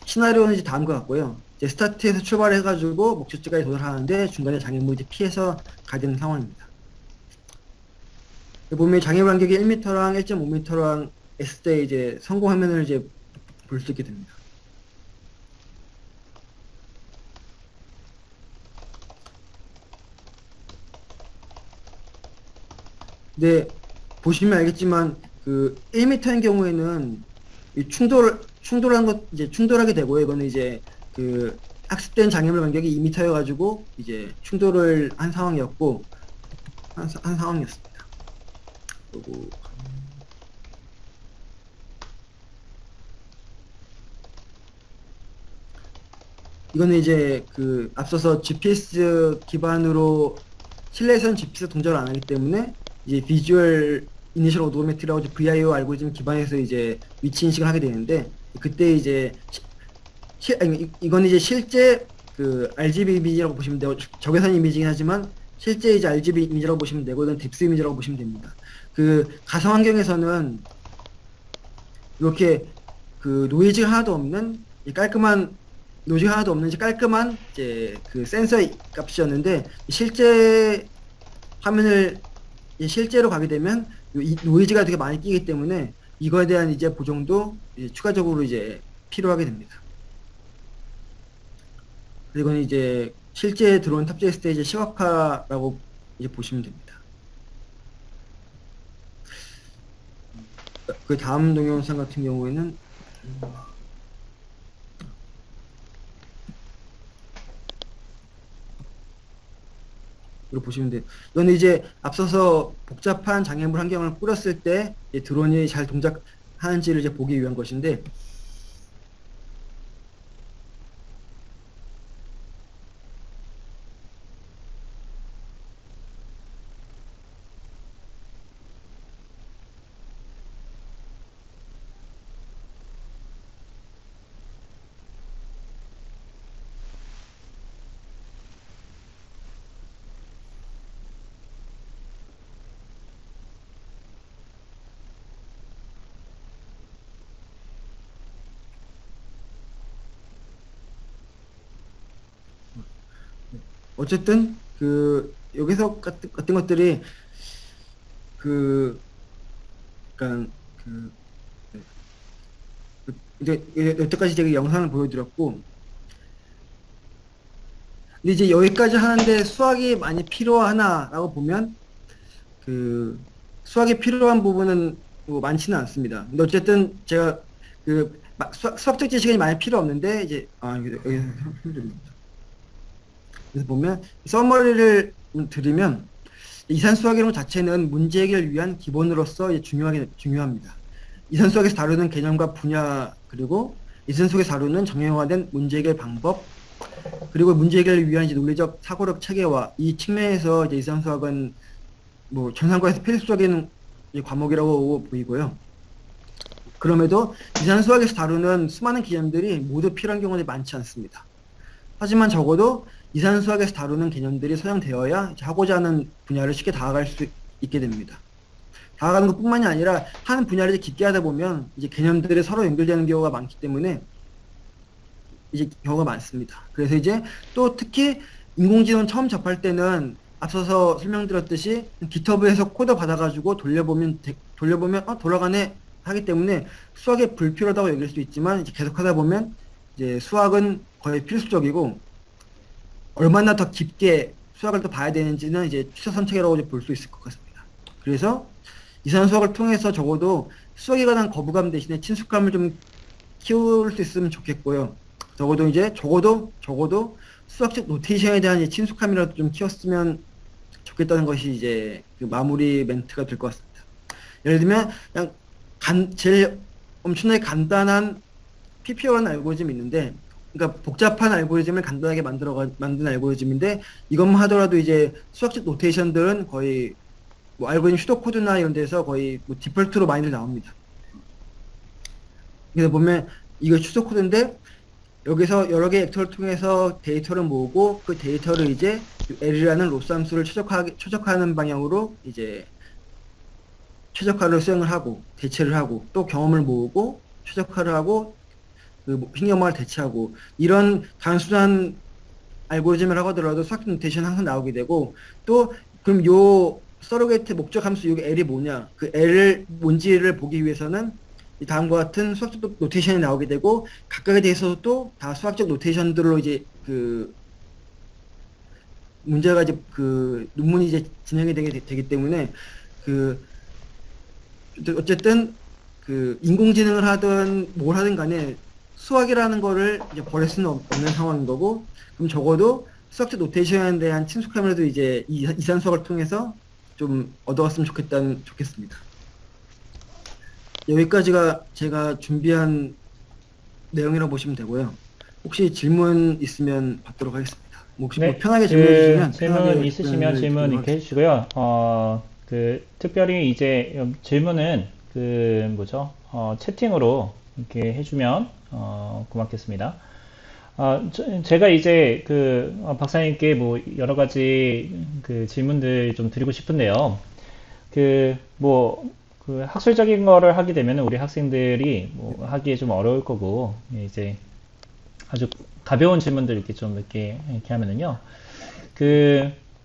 시나리오는 이제 다음과 같고요. 이제 스타트에서 출발해가지고 목적지까지 도달하는데 중간에 장애물을 이제 피해서 가야 되는 상황입니다. 보면 장애물 간격이 1m랑 1.5m랑 했을 때 이제 성공 화면을 이제 볼 수 있게 됩니다. 근데 보시면 알겠지만 그 1m인 경우에는 이 충돌한 것 이제 충돌하게 되고요. 이거는 이제 그 학습된 장애물 간격이 2m여가지고 이제 충돌을 한 상황이었고 한 상황이었습니다. 그리고 이거는 이제 그 앞서서 GPS 기반으로 실내에서는 GPS 동작을 안 하기 때문에 이제 비주얼 이니셜 오도메트리라고 VIO 알고리즘 기반에서 이제 위치 인식을 하게 되는데 그때 이제 이건 이제 실제 그 RGB 이미지라고 보시면 되고 적외선 이미지긴 하지만 실제 이제 RGB 이미지라고 보시면 되고 이건 딥스 이미지라고 보시면 됩니다. 그 가상 환경에서는 이렇게 그 노이즈가 하나도 없는 깔끔한 노이즈가 하나도 없는 이제 깔끔한 이제 그 센서 값이었는데 실제 화면을 실제로 가게 되면 이 노이즈가 되게 많이 끼기 때문에 이거에 대한 이제 보정도 이제 추가적으로 이제 필요하게 됩니다. 그리고 이제 실제 드론 탑재했을 때 이제 시각화라고 이제 보시면 됩니다. 그 다음 동영상 같은 경우에는 이렇게 보시면 돼요. 이건 이제 앞서서 복잡한 장애물 환경을 꾸렸을 때 드론이 잘 동작하는지를 이제 보기 위한 것인데 어쨌든 그 여기서 같은 것들이 그 그러니까 이제 여태까지 제가 영상을 보여드렸고 근데 이제 여기까지 하는데 수학이 많이 필요하나라고 보면 그 수학이 필요한 부분은 뭐 많지는 않습니다. 근데 어쨌든 제가 그 수학적 지식이 많이 필요 없는데 이제 여기서 그래서 보면 서머리를 드리면 이산수학이론 자체는 문제 해결을 위한 기본으로서 중요합니다. 이산수학에서 다루는 개념과 분야 그리고 이산수학에서 다루는 정형화된 문제 해결 방법 그리고 문제 해결을 위한 이제 논리적 사고력 체계화 이 측면에서 이제 이산수학은 뭐 정상과에서 필수적인 과목이라고 보이고요. 그럼에도 이산수학에서 다루는 수많은 개념들이 모두 필요한 경우는 많지 않습니다. 하지만 적어도 이산수학에서 다루는 개념들이 선형되어야 하고자 하는 분야를 쉽게 다가갈 수 있게 됩니다. 다가가는 것뿐만이 아니라 한 분야를 깊게 하다 보면 이제 개념들이 서로 연결되는 경우가 많기 때문에 이제 경우가 많습니다. 그래서 이제 또 특히 인공지능 처음 접할 때는 앞서서 설명드렸듯이 GitHub에서 코드 받아가지고 돌려보면 돌아가네 하기 때문에 수학이 불필요하다고 여길 수 있지만 이제 계속 하다 보면 이제 수학은 거의 필수적이고 얼마나 더 깊게 수학을 또 봐야 되는지는 이제 취사 선택이라고 볼 수 있을 것 같습니다. 그래서 이산 수학을 통해서 적어도 수학에 관한 거부감 대신에 친숙감을 좀 키울 수 있으면 좋겠고요. 적어도 수학적 노테이션에 대한 친숙함이라도 좀 키웠으면 좋겠다는 것이 이제 그 마무리 멘트가 될 것 같습니다. 예를 들면 그냥 제일 엄청나게 간단한 PPO라는 알고리즘이 있는데 그러니까 복잡한 알고리즘을 간단하게 만든 알고리즘인데 이것만 하더라도 이제 수학적 노테이션들은 거의 뭐 알고리즘 슈도코드나 이런 데서 거의 뭐 디폴트로 많이들 나옵니다. 그래서 보면 이거 슈도코드인데 여기서 여러 개의 벡터를 통해서 데이터를 모으고 그 데이터를 이제 L이라는 로스 함수를 최적화하는 방향으로 이제 최적화를 수행을 하고 대체를 하고 또 경험을 모으고 최적화를 하고 그 신경망을 대체하고 이런 단순한 알고리즘을 하더라도 수학적 노테이션 항상 나오게 되고 또 그럼 요 서로게이트 목적 함수 요 L이 뭐냐 그 L을 뭔지를 보기 위해서는 이 다음과 같은 수학적 노테이션이 나오게 되고 각각에 대해서도 또 다 수학적 노테이션들로 이제 그 문제가 이제 그 논문이 이제 진행이 되기 때문에 그 어쨌든 그 인공지능을 하든 뭘 하든 간에 수학이라는 거를 이제 버릴 수는 없는 상황인 거고 그럼 적어도 수학적 노테이션에 대한 친숙함이라도 이제 이산 수학을 통해서 좀 얻어왔으면 좋겠습니다. 여기까지가 제가 준비한 내용이라고 보시면 되고요. 혹시 질문 있으면 받도록 하겠습니다. 뭐 혹시 뭐 편하게 질문 주시면 질문 있으시면 질문 이렇게 해주시고요. 특별히 이제 질문은 채팅으로 이렇게 해주면 고맙겠습니다. 제가 이제 박사님께 뭐 여러 가지 그 질문들 좀 드리고 싶은데요. 학술적인 거를 하게 되면 우리 학생들이 뭐 하기에 좀 어려울 거고, 이제 아주 가벼운 질문들 이렇게 하면은요.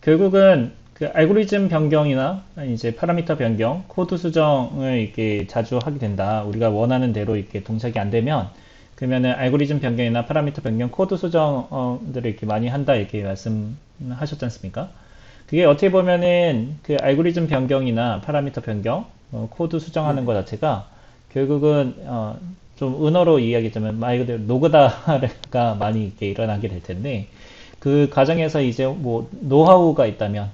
결국은 알고리즘 변경이나 이제 파라미터 변경, 코드 수정을 이렇게 자주 하게 된다. 우리가 원하는 대로 이렇게 동작이 안 되면, 그러면은 알고리즘 변경이나 파라미터 변경, 코드 수정들을 이렇게 많이 한다. 이렇게 말씀하셨지 않습니까? 그게 어떻게 보면은 그 알고리즘 변경이나 파라미터 변경, 코드 수정하는 것 자체가 결국은 좀 은어로 이야기하자면 말 그대로 노그다가 많이 이렇게 일어나게 될 텐데 그 과정에서 이제 뭐 노하우가 있다면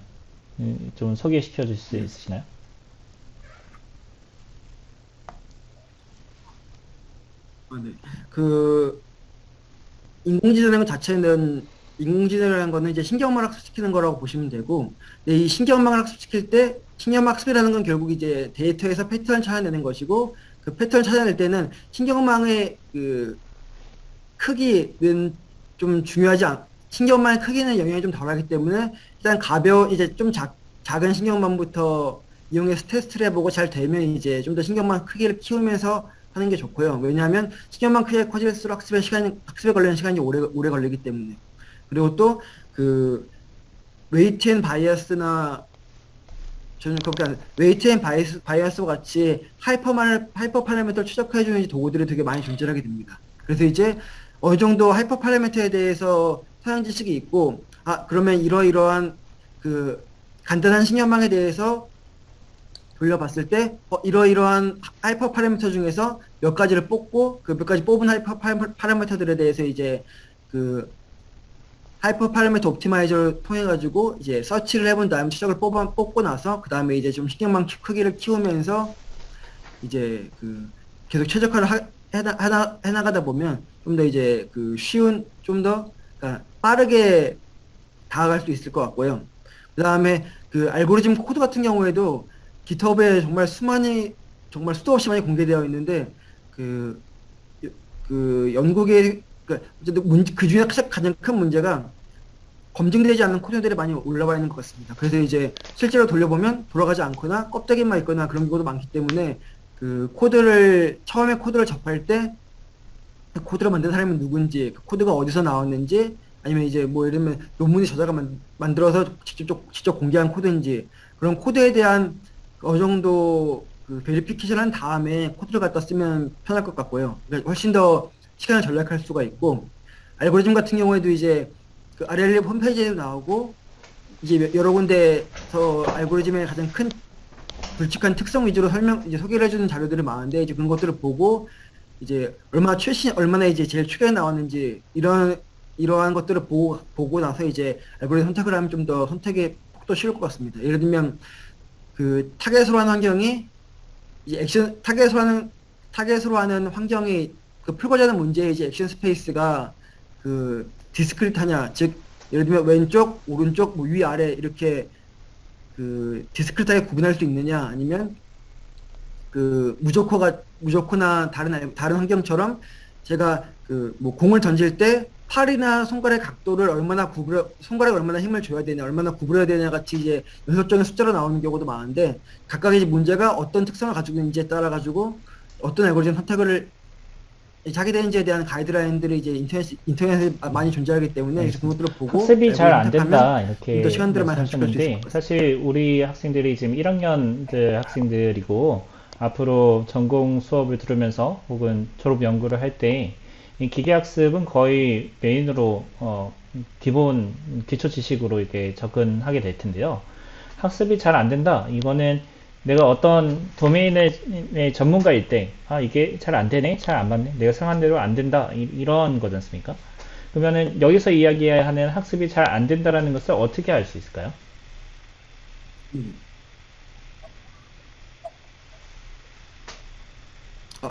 좀 소개시켜 주실 수 있으시나요? 네. 그 인공지능 자체는 인공지능이라는 거는 이제 신경망을 학습시키는 거라고 보시면 되고, 이 신경망을 학습시킬 때 신경망 학습이라는 건 결국 이제 데이터에서 패턴을 찾아내는 것이고, 그 패턴을 찾아낼 때는 신경망의 그 크기는 좀 신경망의 크기는 영향이 좀 덜하기 때문에 일단 이제 좀 작은 신경망부터 이용해서 테스트를 해보고 잘 되면 이제 좀 더 신경망 크기를 키우면서 하는 게 좋고요. 왜냐하면 신경망 크기가 커질수록 학습에 걸리는 시간이 오래 걸리기 때문에. 그리고 또 그 웨이트 앤 바이어스나 저는 그러니까 웨이트 앤 바이어스와 같이 하이퍼 파라미터를 추적해주는 도구들이 되게 많이 존재하게 됩니다. 그래서 이제 어느 정도 하이퍼 파라미터에 대해서 사용 지식이 있고, 그러면 이러이러한 그 간단한 신경망에 대해서 돌려봤을 때 이러이러한 하이퍼 파라미터 중에서 몇 가지를 뽑고 그 몇 가지 뽑은 하이퍼 파라미터들에 대해서 이제 그 하이퍼 파라미터 옵티마이저를 통해 가지고 이제 서치를 해본 다음에 추적을 뽑고 나서 그 다음에 이제 좀 신경망 크기를 키우면서 이제 그 계속 최적화를 해나가다 보면 좀 더 이제 그 쉬운 좀 더 그러니까 빠르게 다가갈 수 있을 것 같고요. 그 다음에 그 알고리즘 코드 같은 경우에도 깃허브에 정말 수도 없이 많이 공개되어 있는데 그 영국의 그 중에 가장 큰 문제가 검증되지 않는 코드들이 많이 올라와 있는 것 같습니다. 그래서 이제 실제로 돌려보면 돌아가지 않거나 껍데기만 있거나 그런 경우도 많기 때문에 처음에 코드를 접할 때 그 코드를 만든 사람이 누군지, 그 코드가 어디서 나왔는지, 아니면 이제 뭐 예를 들면 논문의 저자가 만들어서 직접 공개한 코드인지, 그런 코드에 대한 어느 정도 그 베리피케이션 한 다음에 코드를 갖다 쓰면 편할 것 같고요. 그러니까 훨씬 더 시간을 절약할 수가 있고, 알고리즘 같은 경우에도 이제 그 RLM 홈페이지에도 나오고, 이제 여러 군데서 알고리즘의 가장 큰 굵직한 특성 위주로 소개를 해주는 자료들이 많은데, 이제 그런 것들을 보고, 이제 얼마나 이제 제일 최근에 나왔는지, 이러한 것들을 보고 나서 이제 알고리즘 선택을 하면 좀 더 선택의 폭도 쉬울 것 같습니다. 예를 들면, 그 타겟으로 하는 환경이, 이제 타겟으로 하는 환경이, 그 풀고자 하는 문제의 이제 액션 스페이스가 그 디스크리트하냐, 즉 예를 들면 왼쪽, 오른쪽, 뭐 위, 아래 이렇게 그 디스크리트하게 구분할 수 있느냐, 아니면 그 무조코나 다른 환경처럼 제가 그 뭐 공을 던질 때 팔이나 손가락의 각도를 손가락에 얼마나 힘을 줘야 되냐, 얼마나 구부려야 되냐 같이 이제 연속적인 숫자로 나오는 경우도 많은데, 각각의 이제 문제가 어떤 특성을 가지고 있는지에 따라 가지고 어떤 알고리즘 선택을 하게 되는지에 대한 가이드라인들이 이제 인터넷에 많이 존재하기 때문에 그래서 그런 것들을 보고 학습이 잘 안 알고리즘 된다 선택하면 이렇게 좀더 시간들을 많이 단축할 수 있을 말씀하셨는데, 것 같습니다. 사실 우리 학생들이 지금 1학년 학생들이고 앞으로 전공 수업을 들으면서 혹은 졸업 연구를 할 때 이 기계학습은 거의 메인으로 기본 기초 지식으로 이렇게 접근하게 될 텐데요. 학습이 잘 안 된다. 이거는 내가 어떤 도메인의 전문가일 때, 아, 이게 잘 안 되네? 잘 안 맞네? 내가 생각한 대로 안 된다. 이런 거지 않습니까? 그러면은 여기서 이야기하는 학습이 잘 안 된다라는 것을 어떻게 알 수 있을까요? 음. 아,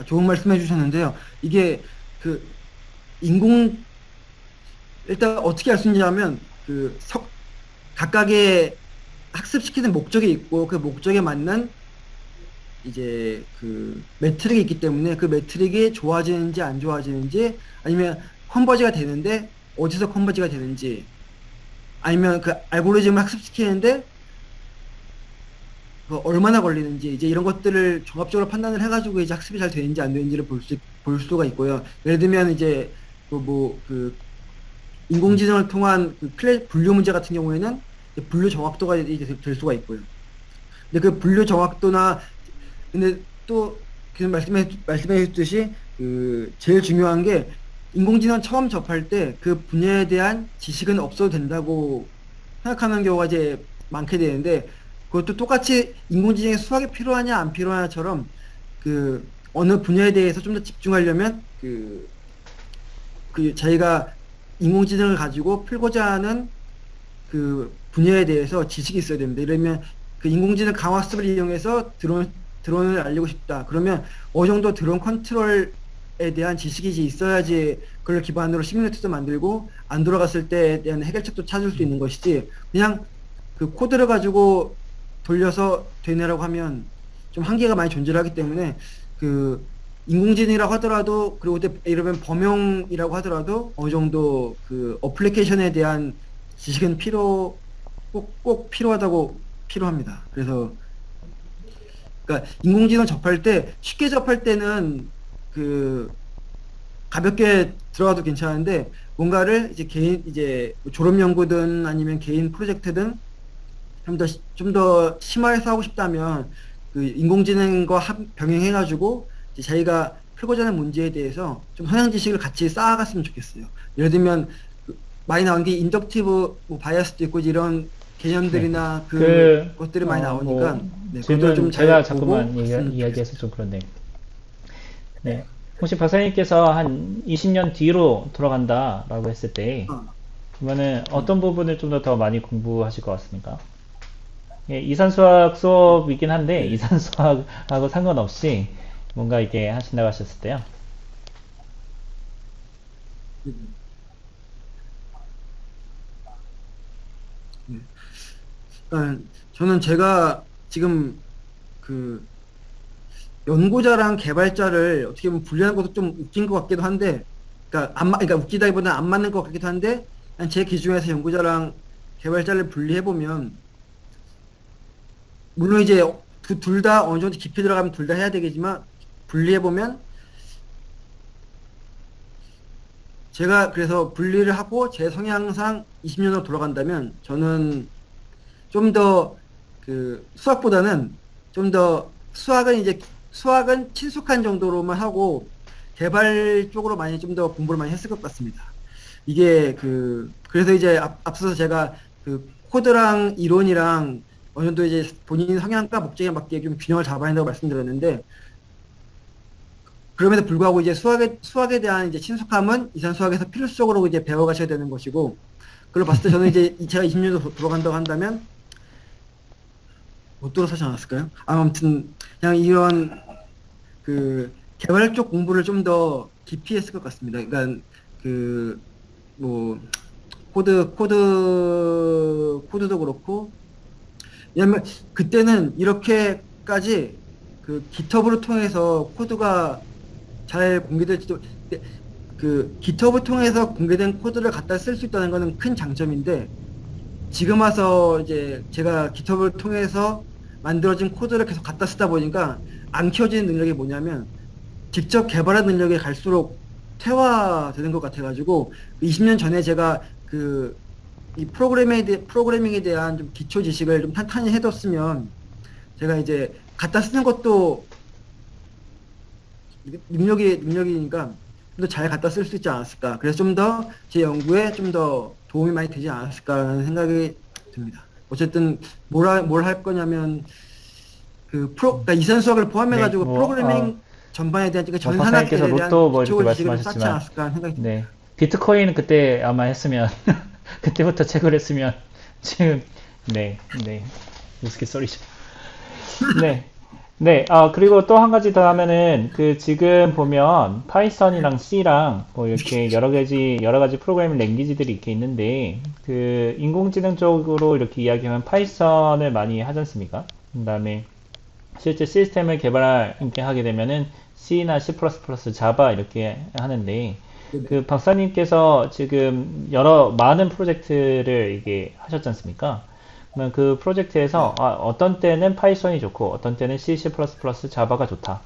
좋은 말씀 해주셨는데요. 이게 그 인공 일단 어떻게 알 수 있냐면 각각의 학습시키는 목적이 있고 그 목적에 맞는 이제 그 매트릭이 있기 때문에 그 매트릭이 좋아지는지 안 좋아지는지, 아니면 컨버지가 되는데 어디서 컨버지가 되는지, 아니면 그 알고리즘을 학습시키는데 그 얼마나 걸리는지, 이제 이런 것들을 종합적으로 판단을 해가지고 이제 학습이 잘 되는지 안 되는지를 볼 수가 있고요. 예를 들면 이제 그 인공지능을 통한 분류 문제 같은 경우에는 이제 분류 정확도가 이제 될 수가 있고요. 근데 그 분류 정확도나, 근데 또 그 말씀해 주듯이 그 제일 중요한 게, 인공지능 처음 접할 때 그 분야에 대한 지식은 없어도 된다고 생각하는 경우가 이제 많게 되는데, 그것도 똑같이 인공지능의 수학이 필요하냐 안 필요하냐처럼 그 어느 분야에 대해서 좀 더 집중하려면 그 저희가 인공지능을 가지고 풀고자 하는 그 분야에 대해서 지식이 있어야 됩니다. 이러면 그 인공지능 강화학습을 이용해서 드론을 알리고 싶다. 그러면 어느 정도 드론 컨트롤에 대한 지식이 이제 있어야지 그걸 기반으로 시뮬레이터도 만들고 안 돌아갔을 때에 대한 해결책도 찾을 수 있는 것이지, 그냥 그 코드를 가지고 돌려서 되뇌라고 하면 좀 한계가 많이 존재하기 때문에, 그 인공지능이라고 하더라도, 그리고 이러면 범용이라고 하더라도 어느 정도 그 어플리케이션에 대한 지식은 꼭 필요합니다. 그래서 그러니까 인공지능 접할 때, 쉽게 접할 때는 그 가볍게 들어가도 괜찮은데, 뭔가를 이제 이제 졸업 연구든 아니면 개인 프로젝트든 좀 더 심화해서 하고 싶다면 그 인공지능과 병행해가지고 이제 자기가 풀고자 하는 문제에 대해서 좀 성향 지식을 같이 쌓아갔으면 좋겠어요. 예를 들면 많이 나오는 게 인덕티브 바이어스도 있고 이런 개념들이나 것들이 많이 나오니까 그것들 질문 좀 제가 잘 보고 자꾸만 했으면 이야기해서 좀 그런데, 네. 혹시 박사님께서 한 20년 뒤로 돌아간다라고 했을 때, 좋겠어요. 그러면은 어떤 부분을 좀 더 많이 공부하실 것 같습니까? 예, 이산수학 수업이긴 한데, 네. 이산수학하고 상관없이 뭔가 이렇게 하신다고 하셨을 때요. 네. 그러니까 저는 제가 지금 그 연구자랑 개발자를 어떻게 보면 분리하는 것도 좀 웃긴 것 같기도 한데, 그러니까 웃기다기보다는 안 맞는 것 같기도 한데, 그냥 제 기준에서 연구자랑 개발자를 분리해보면, 물론 이제 그 둘 다 어느 정도 깊이 들어가면 둘 다 해야 되겠지만, 분리해보면, 제가 그래서 분리를 하고 제 성향상 20년으로 돌아간다면, 저는 좀 더 그 수학보다는 좀 더 수학은 친숙한 정도로만 하고 개발 쪽으로 많이 좀 더 공부를 많이 했을 것 같습니다. 이게 그래서 이제 앞서서 제가 그 코드랑 이론이랑 어느 정도 이제 본인 성향과 목적에 맞게 좀 균형을 잡아야 한다고 말씀드렸는데, 그럼에도 불구하고 이제 수학에 대한 이제 친숙함은 이산 수학에서 필수적으로 이제 배워가셔야 되는 것이고, 그걸 봤을 때 저는 이제 제가 20년도 돌아간다고 한다면 못 돌아서지 않았을까요? 아무튼 그냥 이런 그 개발 쪽 공부를 좀 더 깊이 했을 것 같습니다. 그러니까 그 뭐 코드도 그렇고, 왜냐면 그때는 이렇게까지 그 GitHub를 통해서 코드가 잘 공개될지도, 그 GitHub을 통해서 공개된 코드를 갖다 쓸 수 있다는 거는 큰 장점인데, 지금 와서 이제 제가 GitHub을 통해서 만들어진 코드를 계속 갖다 쓰다 보니까 안 키워지는 능력이 뭐냐면, 직접 개발한 능력이 갈수록 퇴화되는 것 같아가지고, 20년 전에 제가 이 프로그래밍에 대한 좀 기초 지식을 좀 탄탄히 해뒀으면, 제가 이제 갖다 쓰는 것도 능력이니까 좀 더 잘 갖다 쓸 수 있지 않았을까. 그래서 좀 더 제 연구에 좀 더 도움이 많이 되지 않았을까라는 생각이 듭니다. 어쨌든 뭘 할 거냐면, 그러니까 이산 수학을 포함해가지고 네, 프로그래밍 전반에 대한 전 산학에 박사님께서 대한 로또 뭐 기초 이렇게 지식을 좀 쌓지 말씀하셨지만, 않았을까 하는 생각이 듭니다. 네. 비트코인 그때 아마 했으면, 그때부터 책을 했으면, 지금, 네, 우스갯소리죠. 네. 네, 그리고 또 한 가지 더 하면은, 지금 보면, 파이썬이랑 C랑, 뭐, 이렇게 여러 가지 프로그래밍 랭귀지들이 이렇게 있는데, 인공지능 쪽으로 이렇게 이야기하면 파이썬을 많이 하지 않습니까? 그 다음에, 실제 시스템을 이렇게 하게 되면은, C나 C++, 자바 이렇게 하는데, 박사님께서 지금 많은 프로젝트를 이게 하셨지 않습니까? 그러면 그 프로젝트에서 어떤 때는 파이썬이 좋고 어떤 때는 C, 자바가 좋다.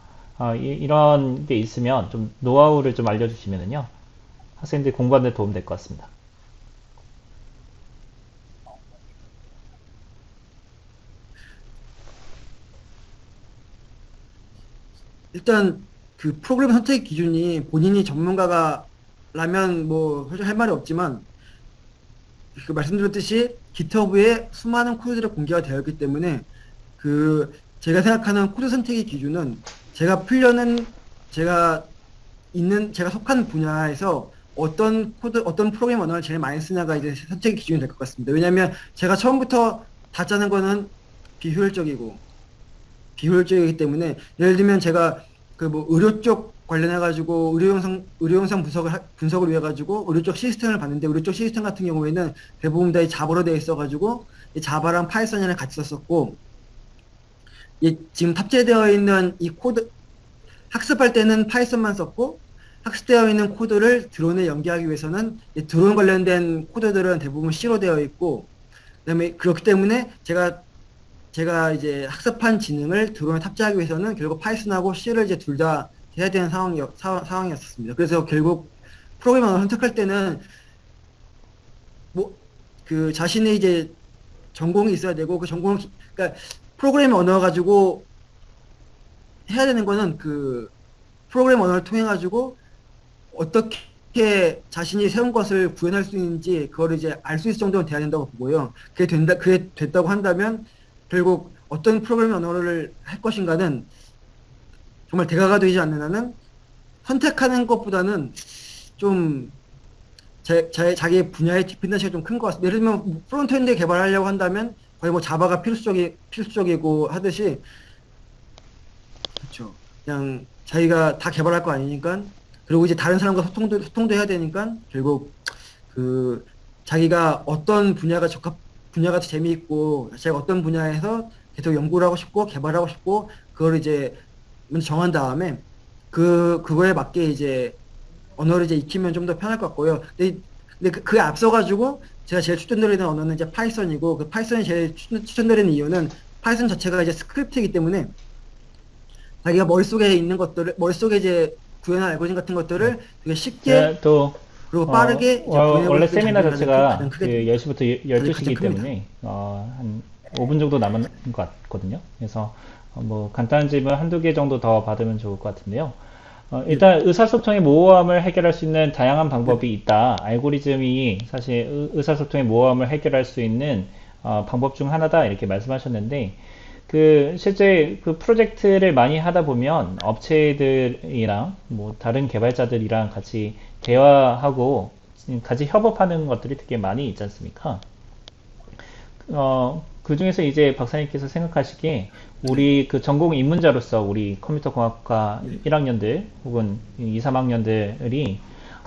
이런 게 있으면 좀 노하우를 좀 알려주시면은요. 학생들이 공부하는 데 도움 될 것 같습니다. 일단 그 프로그램 선택 기준이 본인이 전문가가라면 뭐 사실 할 말이 없지만, 말씀드렸듯이 GitHub에 수많은 코드들이 공개가 되어 있기 때문에, 제가 생각하는 코드 선택의 기준은 제가 속한 분야에서 어떤 프로그램 언어를 제일 많이 쓰냐가 이제 선택의 기준이 될 것 같습니다. 왜냐하면 제가 처음부터 다 짜는 거는 비효율적이기 때문에, 예를 들면 제가 의료 쪽 관련해가지고 의료 영상 분석을 위해 가지고 의료 쪽 시스템을 봤는데, 의료 쪽 시스템 같은 경우에는 대부분 다 자바로 되어 있어가지고 이 자바랑 파이썬이랑 같이 썼었고, 지금 탑재되어 있는 이 코드 학습할 때는 파이썬만 썼고, 학습되어 있는 코드를 드론에 연계하기 위해서는 이 드론 관련된 코드들은 대부분 C로 되어 있고, 그다음에 그렇기 때문에 제가 이제 학습한 지능을 드론에 탑재하기 위해서는 결국 파이썬하고 C를 이제 둘 다 해야 되는 상황이었습니다. 그래서 결국 프로그래밍을 선택할 때는 자신의 이제 전공이 있어야 되고, 그러니까 프로그래밍 언어 가지고 해야 되는 거는 프로그래밍 언어를 통해 가지고 어떻게 자신이 세운 것을 구현할 수 있는지 그거를 이제 알 수 있을 정도는 돼야 된다고 보고요. 그게 됐다고 한다면 결국 어떤 프로그래밍 언어를 할 것인가는 정말 대가가 되지 않는 한은 선택하는 것보다는 좀 자기 분야의 디펜던시가 좀 큰 것 같습니다. 예를 들면 프론트엔드 개발하려고 한다면 거의 뭐 자바가 필수적이고 하듯이, 그렇죠. 그냥 자기가 다 개발할 거 아니니까, 그리고 이제 다른 사람과 소통도 해야 되니까 결국 자기가 어떤 분야가 재미있고, 제가 어떤 분야에서 계속 연구를 하고 싶고 개발하고 싶고, 그걸 이제 먼저 정한 다음에 그거에 맞게 이제 언어를 이제 익히면 좀 더 편할 것 같고요. 근데 그에 앞서가지고 제가 제일 추천드리는 언어는 이제 파이썬이고, 그 파이썬이 제일 추천드리는 이유는 파이썬 자체가 이제 스크립트이기 때문에 자기가 머릿속에 이제 구현한 알고리즘 같은 것들을 되게 쉽게 그리고 빠르게 이제 원래 세미나 자체가 가장 크게 10시부터 12시이기 큽니다. 때문에 한 5분 정도 남은 것 같거든요. 그래서 뭐 간단한 질문 한두 개 정도 더 받으면 좋을 것 같은데요. 일단 의사소통의 모호함을 해결할 수 있는 다양한 방법이 있다. 알고리즘이 사실 의사소통의 모호함을 해결할 수 있는 방법 중 하나다, 이렇게 말씀하셨는데, 실제 프로젝트를 많이 하다 보면 업체들이랑 뭐 다른 개발자들이랑 같이 대화하고 같이 협업하는 것들이 되게 많이 있지 않습니까? 그 중에서 이제 박사님께서 생각하시기에 우리 전공 입문자로서 우리 컴퓨터 공학과 1학년들 혹은 2, 3학년들이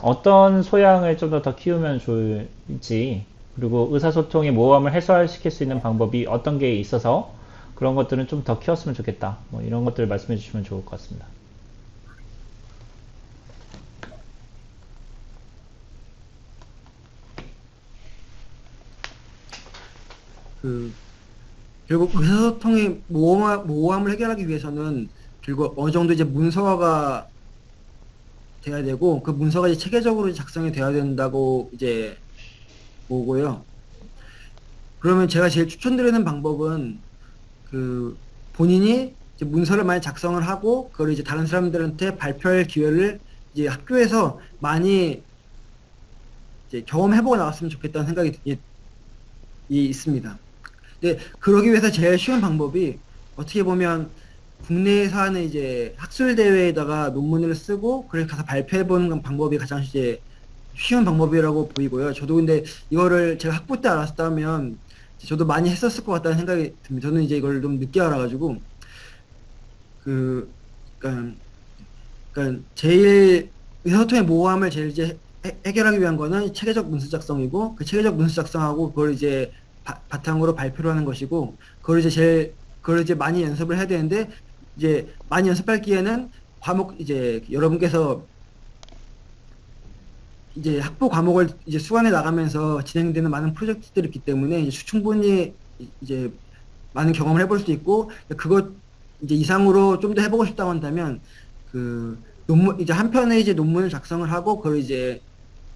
어떤 소양을 좀 더 키우면 좋을지, 그리고 의사소통의 모호함을 해소시킬 수 있는 방법이 어떤 게 있어서 그런 것들은 좀 더 키웠으면 좋겠다. 뭐 이런 것들을 말씀해 주시면 좋을 것 같습니다. 그 결국 의사소통의 모호함을 해결하기 위해서는 결국 어느 정도 이제 문서화가 돼야 되고 그 문서가 이제 체계적으로 작성이 돼야 된다고 이제 보고요. 그러면 제가 제일 추천드리는 방법은 그 본인이 이제 문서를 많이 작성을 하고 그걸 이제 다른 사람들한테 발표할 기회를 이제 학교에서 많이 이제 경험해보고 나왔으면 좋겠다는 생각이 있습니다. 근데 그러기 위해서 제일 쉬운 방법이 어떻게 보면 국내에서 하는 이제 학술 대회에다가 논문을 쓰고 그래서 가서 발표해보는 방법이 가장 이제 쉬운 방법이라고 보이고요. 저도 근데 이거를 제가 학부 때 알았다면 저도 많이 했었을 것 같다는 생각이 듭니다. 저는 이제 이걸 좀 늦게 알아가지고 그 그러니까, 그러니까 제일 의사소통의 모호함을 제일 이제 해결하기 위한 거는 체계적 문서 작성이고 그 체계적 문서 작성하고 그걸 이제 바탕으로 발표를 하는 것이고 그걸 이제 많이 연습을 해야 되는데 이제 많이 연습할 기에는 과목 이제 여러분께서 이제 학부 과목을 이제 수강해 나가면서 진행되는 많은 프로젝트들이 있기 때문에 이제 충분히 이제 많은 경험을 해볼 수 있고 그것 이제 이상으로 좀 더 해보고 싶다고 한다면 그 논문 이제 한 편의 이제 논문을 작성을 하고 그걸 이제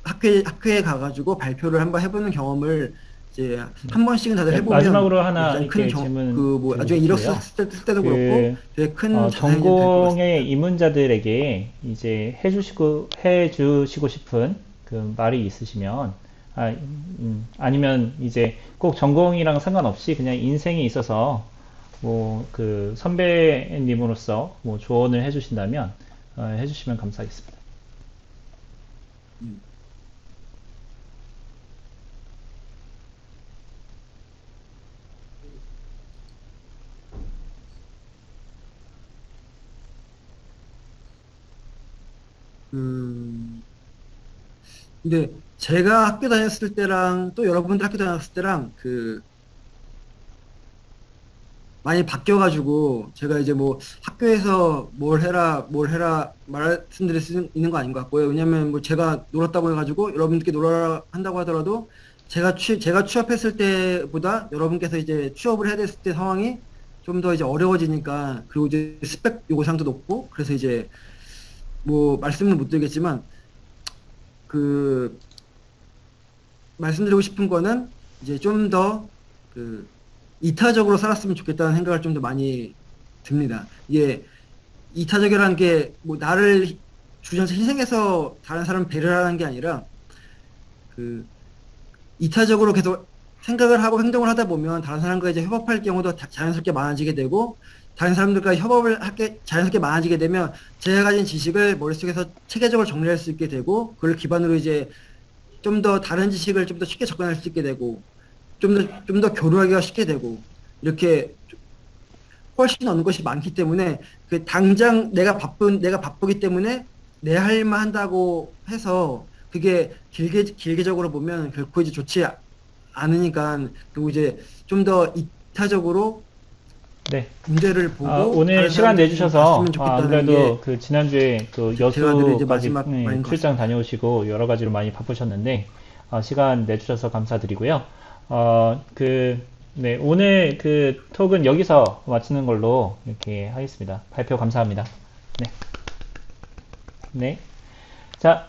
학회에 가가지고 발표를 한번 해보는 경험을 이제 한 번씩은 다들 네, 해보면 마지막으로 하나 가장 큰 이렇게 질문 그뭐 나중에 드리고 이력서 싶어요. 쓸 때도 그렇고 되게 큰 자산이 될 것 같습니다. 전공의 입문자들에게 이제 해주시고 싶은 그 말이 있으시면, 아니면 이제 꼭 전공이랑 상관없이 그냥 인생에 있어서 뭐 그 선배님으로서 뭐 조언을 해주신다면, 해주시면 감사하겠습니다. 음. 음, 근데 제가 학교 다녔을 때랑 또 여러분들 학교 다녔을 때랑 그 많이 바뀌어가지고 제가 이제 뭐 학교에서 뭘 해라 말씀드릴 수 있는 거 아닌 것 같고요. 왜냐면 뭐 제가 놀았다고 해가지고 여러분들께 놀아라 한다고 하더라도 제가 취업했을 때보다 여러분께서 이제 취업을 해야 됐을 때 상황이 좀 더 이제 어려워지니까 그리고 이제 스펙 요구사항도 높고 그래서 이제 뭐 말씀은 못 드리겠지만 그 말씀드리고 싶은 거는 이제 좀 더 그 이타적으로 살았으면 좋겠다는 생각을 좀 더 많이 듭니다. 이게 이타적이라는 게 뭐 나를 주전자 희생해서 다른 사람 배려를 하는 게 아니라 그 이타적으로 계속 생각을 하고 행동을 하다 보면 다른 사람과 이제 협업할 경우도 자연스럽게 많아지게 되고 다른 사람들과 협업을 할 게 자연스럽게 많아지게 되면 제가 가진 지식을 머릿속에서 체계적으로 정리할 수 있게 되고 그걸 기반으로 이제 좀 더 다른 지식을 좀 더 쉽게 접근할 수 있게 되고 좀 더 교류하기가 쉽게 되고 이렇게 훨씬 얻는 것이 많기 때문에 그 당장 내가 바쁘기 때문에 내 할 일만 한다고 해서 그게 길게적으로 보면 결코 이제 좋지 않으니까 그리고 이제 좀 더 이타적으로 네. 문제를 보고 오늘 다른 시간 사람들이 내주셔서, 봤으면 좋겠다는 안 게 그래도 그 지난주에 그 제가 드릴 이제 여수까지 마지막 말인 것 출장 같습니다. 다녀오시고 여러 가지로 많이 바쁘셨는데, 시간 내주셔서 감사드리고요. 네, 오늘 그 톡은 여기서 마치는 걸로 이렇게 하겠습니다. 발표 감사합니다. 네. 네. 자,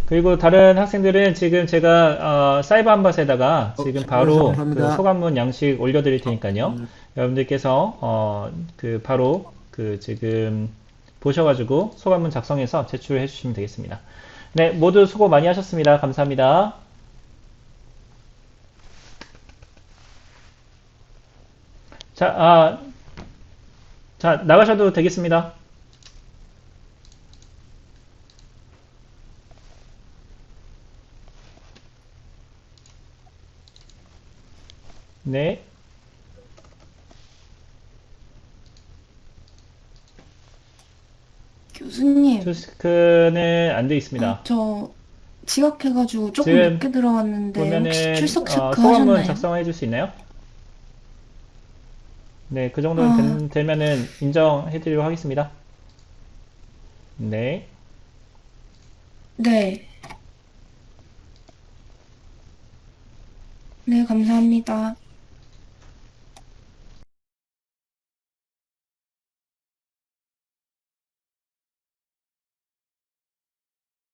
그리고 다른 학생들은 지금 제가 사이버 한밭에다가 지금 바로 그 감사합니다. 소감문 양식 올려드릴 테니까요. 음. 여러분들께서 그 바로 그 지금 보셔가지고 소감문 작성해서 제출해 주시면 되겠습니다. 네, 모두 수고 많이 하셨습니다. 감사합니다. 자, 자, 나가셔도 되겠습니다. 네. 교수님, 투스크는 안 돼 있습니다. 저 지각해가지고 조금 지금 늦게 들어왔는데 혹시 보면은 출석 체크 소감문 하셨나요? 작성해 줄 수 있나요? 네, 그 정도는 아, 되면은 인정해 드리도록 하겠습니다. 네. 네. 네, 감사합니다.